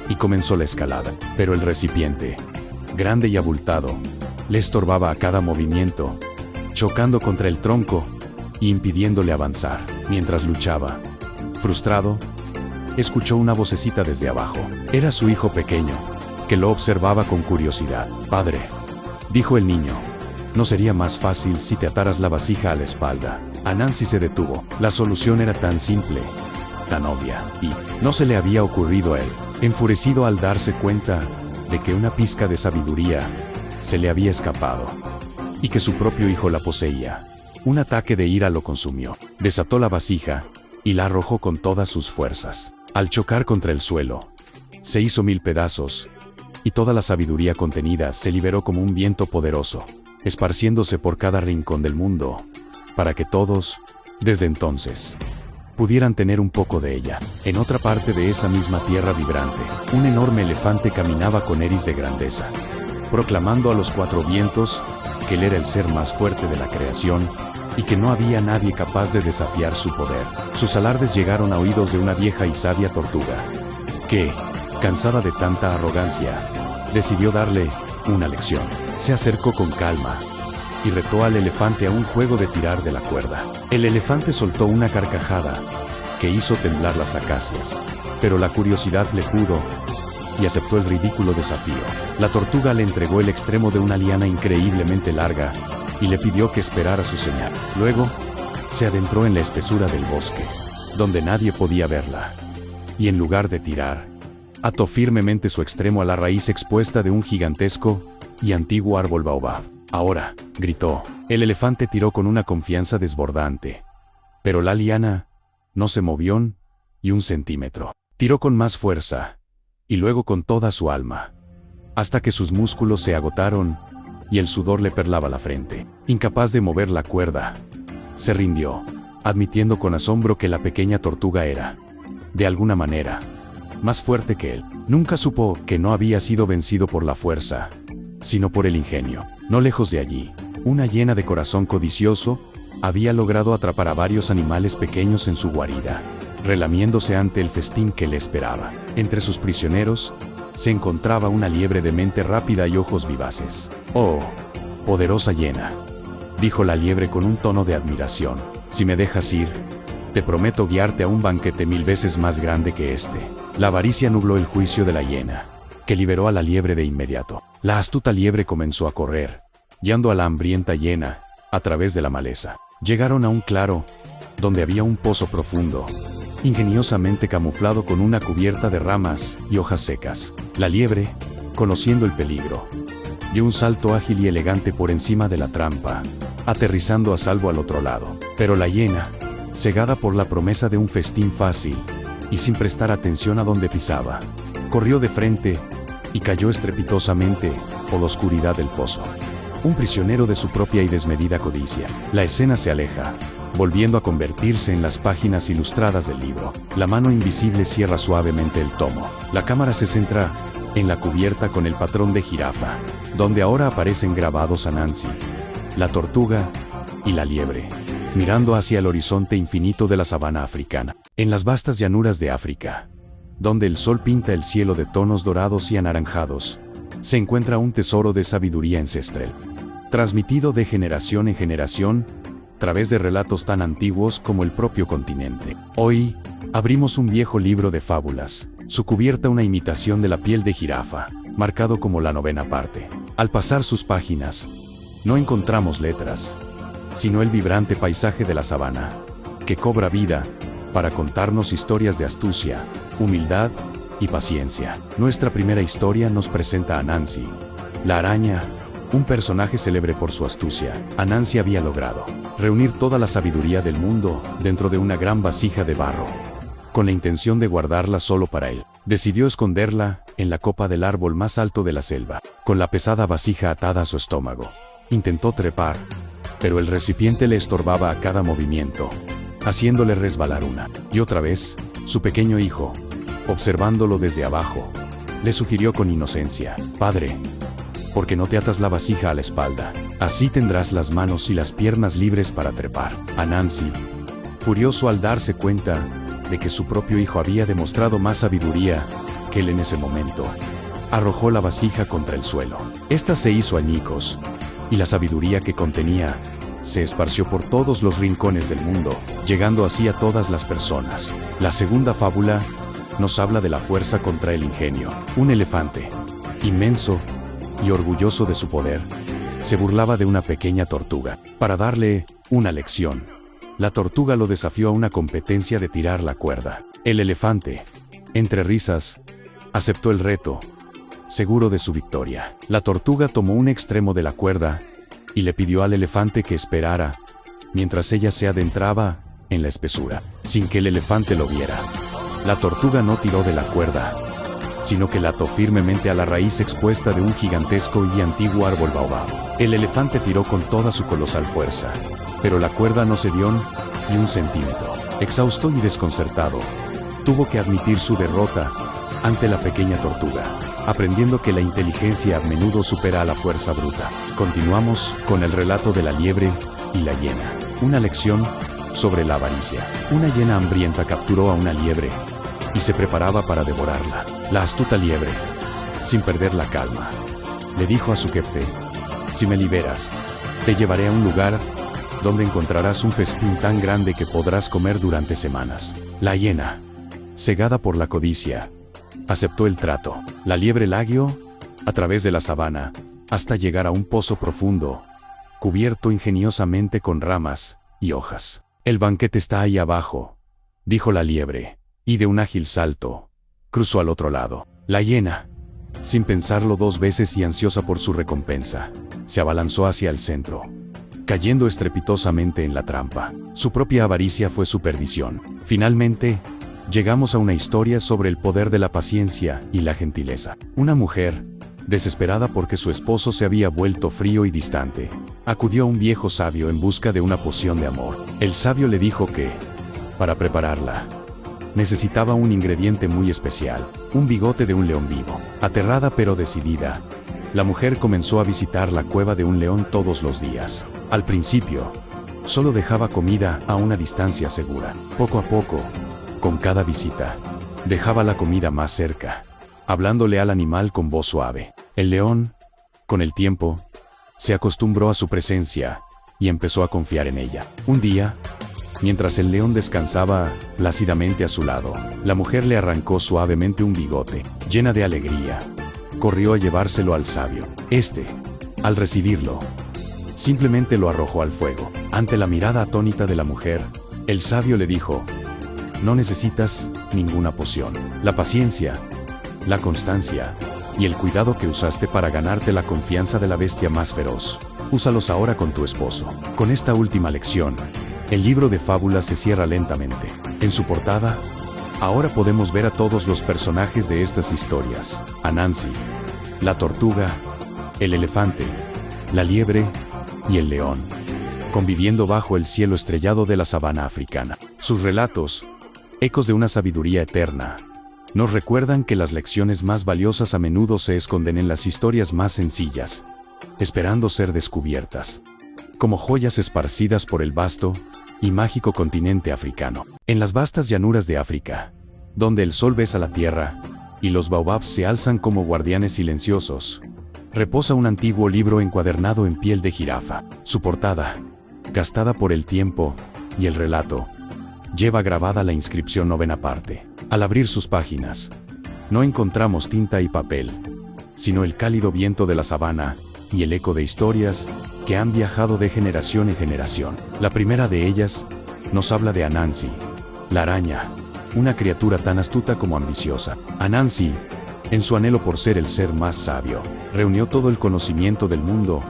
y comenzó la escalada. Pero el recipiente, grande y abultado, le estorbaba a cada movimiento, chocando contra el tronco y impidiéndole avanzar. Mientras luchaba, frustrado, escuchó una vocecita desde abajo. Era su hijo pequeño, que lo observaba con curiosidad. «Padre», dijo el niño, «¿no sería más fácil si te ataras la vasija a la espalda?» Anansi se detuvo. La solución era tan simple, tan obvia, y no se le había ocurrido a él. Enfurecido al darse cuenta de que una pizca de sabiduría se le había escapado y que su propio hijo la poseía, un ataque de ira lo consumió. Desató la vasija y la arrojó con todas sus fuerzas. Al chocar contra el suelo, se hizo mil pedazos y toda la sabiduría contenida se liberó como un viento poderoso, esparciéndose por cada rincón del mundo, para que todos, desde entonces, pudieran tener un poco de ella. En otra parte de esa misma tierra vibrante, un enorme elefante caminaba con eris de grandeza, proclamando a los cuatro vientos que él era el ser más fuerte de la creación y que no había nadie capaz de desafiar su poder. Sus alardes llegaron a oídos de una vieja y sabia tortuga, que, cansada de tanta arrogancia, decidió darle una lección. Se acercó con calma y retó al elefante a un juego de tirar de la cuerda. El elefante soltó una carcajada que hizo temblar las acacias, pero la curiosidad le pudo y aceptó el ridículo desafío. La tortuga le entregó el extremo de una liana increíblemente larga y le pidió que esperara su señal. Luego, se adentró en la espesura del bosque, donde nadie podía verla, y en lugar de tirar, ató firmemente su extremo a la raíz expuesta de un gigantesco y antiguo árbol baobab. «Ahora», gritó. El elefante tiró con una confianza desbordante, pero la liana no se movió ni un centímetro. Tiró con más fuerza, y luego con toda su alma, hasta que sus músculos se agotaron y el sudor le perlaba la frente. Incapaz de mover la cuerda, se rindió, admitiendo con asombro que la pequeña tortuga era, de alguna manera, más fuerte que él. Nunca supo que no había sido vencido por la fuerza, sino por el ingenio. No lejos de allí, una hiena de corazón codicioso había logrado atrapar a varios animales pequeños en su guarida, relamiéndose ante el festín que le esperaba. Entre sus prisioneros se encontraba una liebre de mente rápida y ojos vivaces. «Oh, poderosa hiena», dijo la liebre con un tono de admiración, «si me dejas ir, te prometo guiarte a un banquete 1000 veces más grande que este». La avaricia nubló el juicio de la hiena, que liberó a la liebre de inmediato. La astuta liebre comenzó a correr, guiando a la hambrienta hiena a través de la maleza. Llegaron a un claro, donde había un pozo profundo, ingeniosamente camuflado con una cubierta de ramas y hojas secas. La liebre, conociendo el peligro, dio un salto ágil y elegante por encima de la trampa, aterrizando a salvo al otro lado. Pero la hiena, cegada por la promesa de un festín fácil, y sin prestar atención a donde pisaba, corrió de frente y cayó estrepitosamente por la oscuridad del pozo. Un prisionero de su propia y desmedida codicia. La escena se aleja, volviendo a convertirse en las páginas ilustradas del libro. La mano invisible cierra suavemente el tomo. La cámara se centra en la cubierta con el patrón de jirafa, donde ahora aparecen grabados Anansi, la tortuga y la liebre, mirando hacia el horizonte infinito de la sabana africana. En las vastas llanuras de África, donde el sol pinta el cielo de tonos dorados y anaranjados, se encuentra un tesoro de sabiduría ancestral, transmitido de generación en generación, a través de relatos tan antiguos como el propio continente. Hoy, abrimos un viejo libro de fábulas, su cubierta una imitación de la piel de jirafa, marcado como la 9ª parte. Al pasar sus páginas, no encontramos letras, sino el vibrante paisaje de la sabana, que cobra vida para contarnos historias de astucia, humildad y paciencia. Nuestra primera historia nos presenta a Anansi, la araña, un personaje célebre por su astucia. Anansi había logrado reunir toda la sabiduría del mundo dentro de una gran vasija de barro, con la intención de guardarla solo para él. Decidió esconderla en la copa del árbol más alto de la selva, con la pesada vasija atada a su estómago. Intentó trepar, pero el recipiente le estorbaba a cada movimiento, haciéndole resbalar una y otra vez. Su pequeño hijo, observándolo desde abajo, le sugirió con inocencia: «Padre, ¿por qué no te atas la vasija a la espalda? Así tendrás las manos y las piernas libres para trepar». Anansi, furioso al darse cuenta de que su propio hijo había demostrado más sabiduría que él en ese momento, arrojó la vasija contra el suelo. Esta se hizo añicos, y la sabiduría que contenía se esparció por todos los rincones del mundo, llegando así a todas las personas. La segunda fábula nos habla de la fuerza contra el ingenio. Un elefante, inmenso y orgulloso de su poder, se burlaba de una pequeña tortuga. Para darle una lección, la tortuga lo desafió a una competencia de tirar la cuerda. El elefante, entre risas, aceptó el reto, seguro de su victoria. La tortuga tomó un extremo de la cuerda y le pidió al elefante que esperara, mientras ella se adentraba en la espesura, sin que el elefante lo viera. La tortuga no tiró de la cuerda, sino que la ató firmemente a la raíz expuesta de un gigantesco y antiguo árbol baobab. El elefante tiró con toda su colosal fuerza, pero la cuerda no cedió ni un centímetro. Exhausto y desconcertado, tuvo que admitir su derrota ante la pequeña tortuga, aprendiendo que la inteligencia a menudo supera a la fuerza bruta. Continuamos con el relato de la liebre y la hiena. Una lección sobre la avaricia. Una hiena hambrienta capturó a una liebre y se preparaba para devorarla. La astuta liebre, sin perder la calma, le dijo a su quepte: «Si me liberas, te llevaré a un lugar donde encontrarás un festín tan grande que podrás comer durante semanas». La hiena, cegada por la codicia, aceptó el trato. La liebre la guió a través de la sabana hasta llegar a un pozo profundo, cubierto ingeniosamente con ramas y hojas. «El banquete está ahí abajo», dijo la liebre, y de un ágil salto cruzó al otro lado. La hiena, sin pensarlo dos veces y ansiosa por su recompensa, se abalanzó hacia el centro, cayendo estrepitosamente en la trampa. Su propia avaricia fue su perdición. Finalmente, llegamos a una historia sobre el poder de la paciencia y la gentileza. Una mujer, desesperada porque su esposo se había vuelto frío y distante, acudió a un viejo sabio en busca de una poción de amor. El sabio le dijo que, para prepararla, necesitaba un ingrediente muy especial: un bigote de un león vivo. Aterrada pero decidida, la mujer comenzó a visitar la cueva de un león todos los días. Al principio, solo dejaba comida a una distancia segura. Poco a poco, con cada visita, dejaba la comida más cerca, hablándole al animal con voz suave. El león, con el tiempo, se acostumbró a su presencia y empezó a confiar en ella. Un día, mientras el león descansaba plácidamente a su lado, la mujer le arrancó suavemente un bigote. Llena de alegría, corrió a llevárselo al sabio. Este, al recibirlo, simplemente lo arrojó al fuego. Ante la mirada atónita de la mujer, el sabio le dijo: «No necesitas ninguna poción. La paciencia, la constancia y el cuidado que usaste para ganarte la confianza de la bestia más feroz, úsalos ahora con tu esposo». Con esta última lección, el libro de fábulas se cierra lentamente. En su portada, ahora podemos ver a todos los personajes de estas historias: Anansi, la tortuga, el elefante, la liebre y el león, conviviendo bajo el cielo estrellado de la sabana africana. Sus relatos, ecos de una sabiduría eterna, nos recuerdan que las lecciones más valiosas a menudo se esconden en las historias más sencillas, esperando ser descubiertas, como joyas esparcidas por el vasto y mágico continente africano. En las vastas llanuras de África, donde el sol besa la tierra y los baobabs se alzan como guardianes silenciosos, reposa un antiguo libro encuadernado en piel de jirafa. Su portada, gastada por el tiempo y el relato, lleva grabada la inscripción 9ª parte. Al abrir sus páginas, no encontramos tinta y papel, sino el cálido viento de la sabana y el eco de historias que han viajado de generación en generación. La primera de ellas nos habla de Anansi, La araña, una criatura tan astuta como ambiciosa. Anansi, en su anhelo por ser el ser más sabio, reunió todo el conocimiento del mundo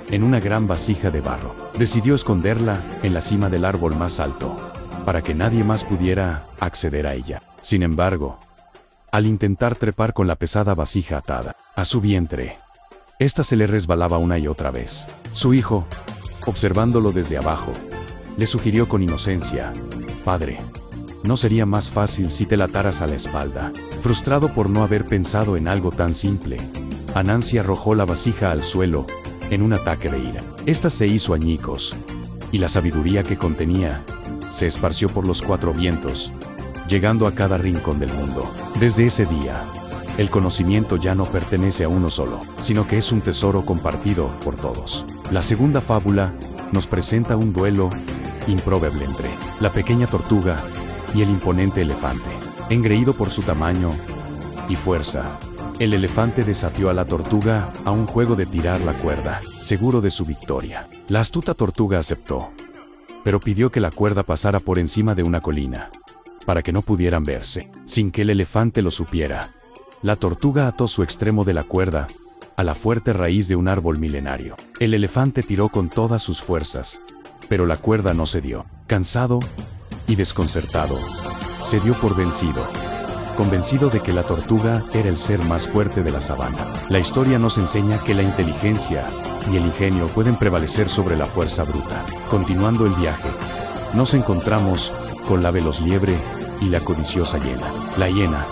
en una gran vasija de barro. Decidió esconderla en la cima del árbol más alto, para que nadie más pudiera acceder a ella. Sin embargo, al intentar trepar con la pesada vasija atada a su vientre, esta se le resbalaba una y otra vez. Su hijo, observándolo desde abajo, le sugirió con inocencia: «Padre, ¿no sería más fácil si te la ataras a la espalda?». Frustrado por no haber pensado en algo tan simple, Anansi arrojó la vasija al suelo en un ataque de ira. Esta se hizo añicos, y la sabiduría que contenía se esparció por los 4 vientos, llegando a cada rincón del mundo. Desde ese día, el conocimiento ya no pertenece a uno solo, sino que es un tesoro compartido por todos. La segunda fábula nos presenta un duelo improbable entre la pequeña tortuga y el imponente elefante. Engreído por su tamaño y fuerza, el elefante desafió a la tortuga a un juego de tirar la cuerda, seguro de su victoria. La astuta tortuga aceptó, pero pidió que la cuerda pasara por encima de una colina, para que no pudieran verse. Sin que el elefante lo supiera, la tortuga ató su extremo de la cuerda a la fuerte raíz de un árbol milenario. El elefante tiró con todas sus fuerzas, pero la cuerda no cedió. Cansado y desconcertado, se dio por vencido, convencido de que la tortuga era el ser más fuerte de la sabana. La historia nos enseña que la inteligencia y el ingenio pueden prevalecer sobre la fuerza bruta. Continuando el viaje, nos encontramos con la veloz liebre y la codiciosa hiena. La hiena,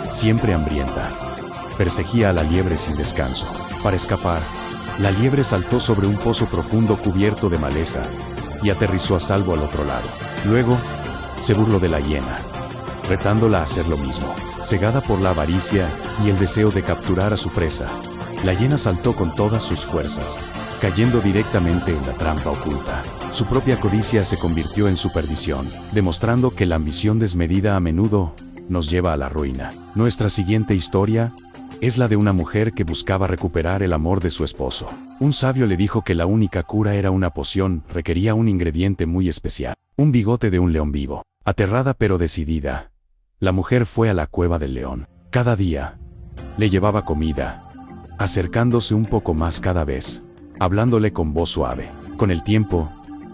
siempre hambrienta, perseguía a la liebre sin descanso. Para escapar, la liebre saltó sobre un pozo profundo cubierto de maleza y aterrizó a salvo al otro lado. Luego, se burló de la hiena, retándola a hacer lo mismo. Cegada por la avaricia y el deseo de capturar a su presa, la hiena saltó con todas sus fuerzas, cayendo directamente en la trampa oculta. Su propia codicia se convirtió en su perdición, demostrando que la ambición desmedida a menudo nos lleva a la ruina. Nuestra siguiente historia es la de una mujer que buscaba recuperar el amor de su esposo. Un sabio le dijo que la única cura era una poción. Requería un ingrediente muy especial: un bigote de un león vivo. Aterrada pero decidida, la mujer fue a la cueva del león. Cada día le llevaba comida, acercándose un poco más cada vez, hablándole con voz suave. Con el tiempo,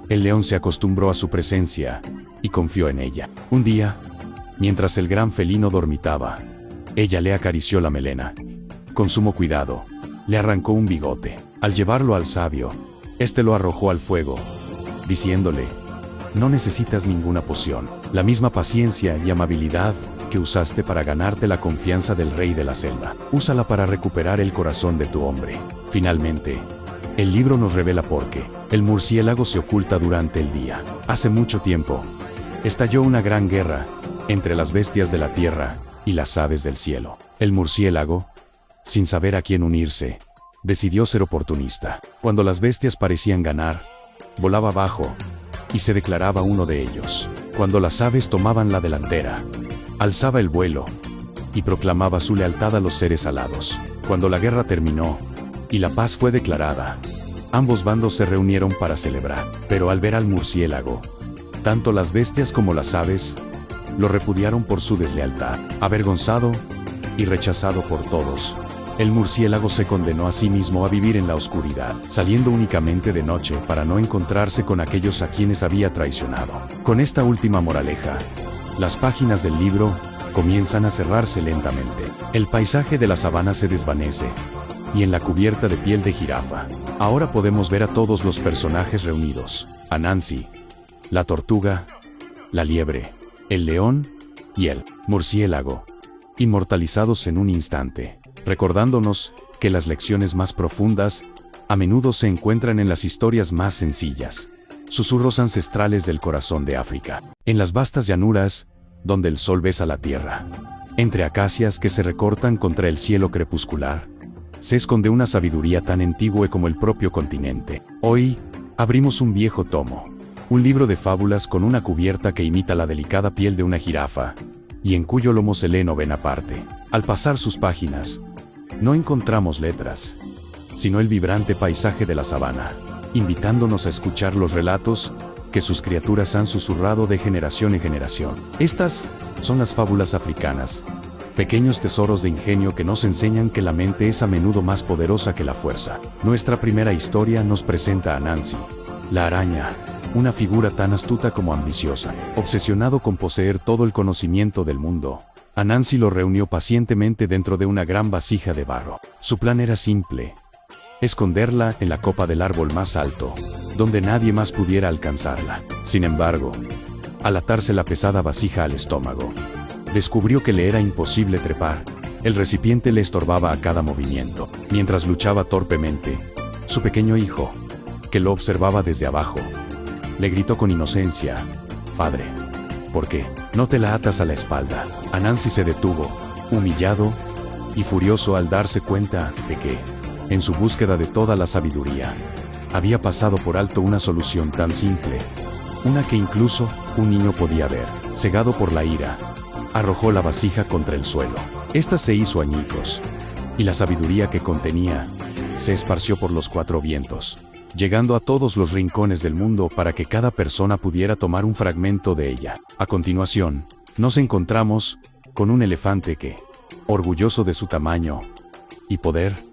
el león se acostumbró a su presencia y confió en ella. Un día, mientras el gran felino dormitaba, ella le acarició la melena. Con sumo cuidado, le arrancó un bigote. Al llevarlo al sabio, este lo arrojó al fuego, diciéndole: «No necesitas ninguna poción. La misma paciencia y amabilidad que usaste para ganarte la confianza del rey de la selva, úsala para recuperar el corazón de tu hombre». Finalmente, el libro nos revela por qué el murciélago se oculta durante el día. Hace mucho tiempo, estalló una gran guerra entre las bestias de la tierra y las aves del cielo. El murciélago, sin saber a quién unirse, decidió ser oportunista. Cuando las bestias parecían ganar, volaba abajo y se declaraba uno de ellos. Cuando las aves tomaban la delantera, alzaba el vuelo y proclamaba su lealtad a los seres alados. Cuando la guerra terminó y la paz fue declarada, ambos bandos se reunieron para celebrar. Pero al ver al murciélago, tanto las bestias como las aves lo repudiaron por su deslealtad. Avergonzado y rechazado por todos, el murciélago se condenó a sí mismo a vivir en la oscuridad, saliendo únicamente de noche para no encontrarse con aquellos a quienes había traicionado. Con esta última moraleja, las páginas del libro comienzan a cerrarse lentamente. El paisaje de la sabana se desvanece, y en la cubierta de piel de jirafa, ahora podemos ver a todos los personajes reunidos: Anansi, la tortuga, la liebre, el león y el murciélago, inmortalizados en un instante, recordándonos que las lecciones más profundas a menudo se encuentran en las historias más sencillas, susurros ancestrales del corazón de África. En las vastas llanuras, donde el sol besa la tierra, entre acacias que se recortan contra el cielo crepuscular, se esconde una sabiduría tan antigua como el propio continente. Hoy, abrimos un viejo tomo, un libro de fábulas con una cubierta que imita la delicada piel de una jirafa, y en cuyo lomo se lee novena parte. Al pasar sus páginas, no encontramos letras, sino el vibrante paisaje de la sabana, invitándonos a escuchar los relatos que sus criaturas han susurrado de generación en generación. Estas son las fábulas africanas, pequeños tesoros de ingenio que nos enseñan que la mente es a menudo más poderosa que la fuerza. Nuestra primera historia nos presenta a Anansi, la araña, una figura tan astuta como ambiciosa. Obsesionado con poseer todo el conocimiento del mundo, Anansi lo reunió pacientemente dentro de una gran vasija de barro. Su plan era simple: esconderla en la copa del árbol más alto, donde nadie más pudiera alcanzarla. Sin embargo, al atarse la pesada vasija al estómago, descubrió que le era imposible trepar. El recipiente le estorbaba a cada movimiento. Mientras luchaba torpemente, su pequeño hijo, que lo observaba desde abajo, le gritó con inocencia: «Padre, ¿por qué no te la atas a la espalda?». Anansi se detuvo, humillado y furioso al darse cuenta de que, en su búsqueda de toda la sabiduría, había pasado por alto una solución tan simple, una que incluso un niño podía ver. Cegado por la ira, arrojó la vasija contra el suelo. Esta se hizo añicos, y la sabiduría que contenía se esparció por los 4 vientos, llegando a todos los rincones del mundo para que cada persona pudiera tomar un fragmento de ella. A continuación, nos encontramos con un elefante que, orgulloso de su tamaño y poder,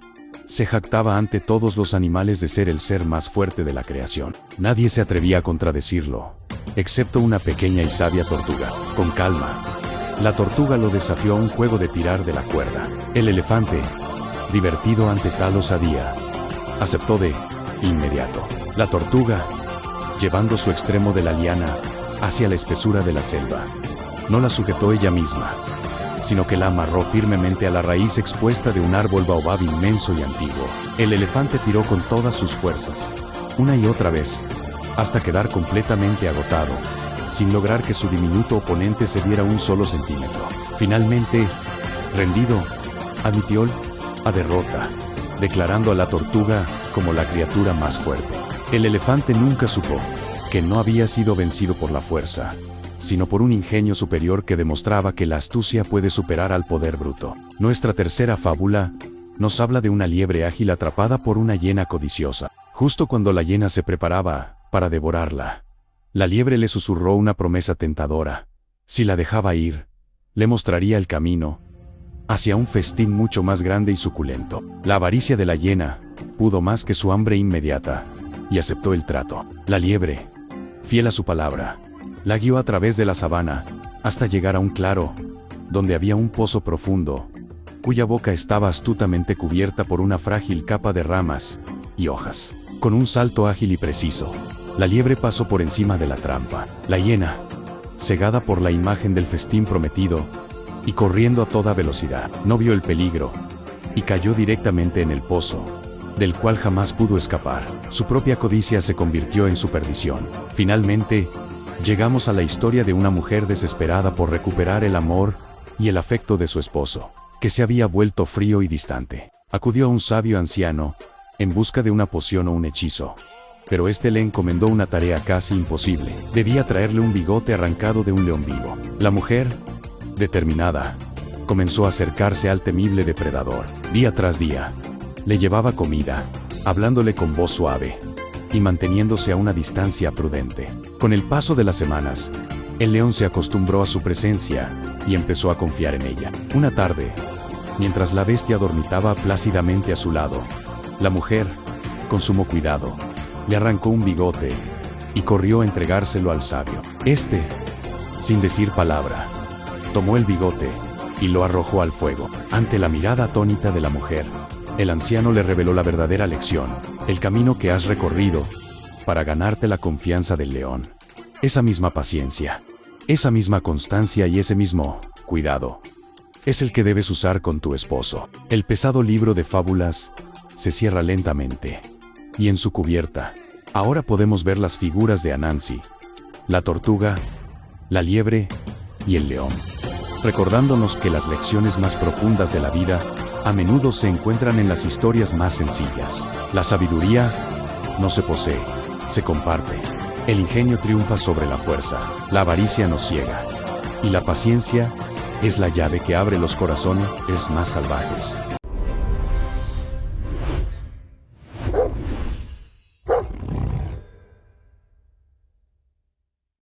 se jactaba ante todos los animales de ser el ser más fuerte de la creación. Nadie se atrevía a contradecirlo, excepto una pequeña y sabia tortuga. Con calma, la tortuga lo desafió a un juego de tirar de la cuerda. El elefante, divertido ante tal osadía, aceptó de inmediato. La tortuga, llevando su extremo de la liana hacia la espesura de la selva, no la sujetó ella misma, sino que la amarró firmemente a la raíz expuesta de un árbol baobab inmenso y antiguo. El elefante tiró con todas sus fuerzas, una y otra vez, hasta quedar completamente agotado, sin lograr que su diminuto oponente se diera un solo centímetro. Finalmente, rendido, admitió la derrota, declarando a la tortuga como la criatura más fuerte. El elefante nunca supo que no había sido vencido por la fuerza, sino por un ingenio superior que demostraba que la astucia puede superar al poder bruto. Nuestra tercera fábula nos habla de una liebre ágil atrapada por una hiena codiciosa. Justo cuando la hiena se preparaba para devorarla, la liebre le susurró una promesa tentadora: si la dejaba ir, le mostraría el camino hacia un festín mucho más grande y suculento. La avaricia de la hiena pudo más que su hambre inmediata, y aceptó el trato. La liebre, fiel a su palabra, la guió a través de la sabana, hasta llegar a un claro, donde había un pozo profundo, cuya boca estaba astutamente cubierta por una frágil capa de ramas y hojas. Con un salto ágil y preciso, la liebre pasó por encima de la trampa. La hiena, cegada por la imagen del festín prometido, y corriendo a toda velocidad, no vio el peligro, y cayó directamente en el pozo, del cual jamás pudo escapar. Su propia codicia se convirtió en su perdición. Finalmente, llegamos a la historia de una mujer desesperada por recuperar el amor y el afecto de su esposo, que se había vuelto frío y distante. Acudió a un sabio anciano, en busca de una poción o un hechizo, pero este le encomendó una tarea casi imposible. Debía traerle un bigote arrancado de un león vivo. La mujer, determinada, comenzó a acercarse al temible depredador. Día tras día, le llevaba comida, hablándole con voz suave, y manteniéndose a una distancia prudente. Con el paso de las semanas, el león se acostumbró a su presencia, y empezó a confiar en ella. Una tarde, mientras la bestia dormitaba plácidamente a su lado, la mujer, con sumo cuidado, le arrancó un bigote, y corrió a entregárselo al sabio. Este, sin decir palabra, tomó el bigote, y lo arrojó al fuego. Ante la mirada atónita de la mujer, el anciano le reveló la verdadera lección: el camino que has recorrido para ganarte la confianza del león, esa misma paciencia, esa misma constancia y ese mismo cuidado, es el que debes usar con tu esposo. El pesado libro de fábulas se cierra lentamente, y en su cubierta, ahora podemos ver las figuras de Anansi, la tortuga, la liebre y el león, recordándonos que las lecciones más profundas de la vida a menudo se encuentran en las historias más sencillas. La sabiduría no se posee, se comparte. El ingenio triunfa sobre la fuerza, la avaricia nos ciega, y la paciencia es la llave que abre los corazones más salvajes.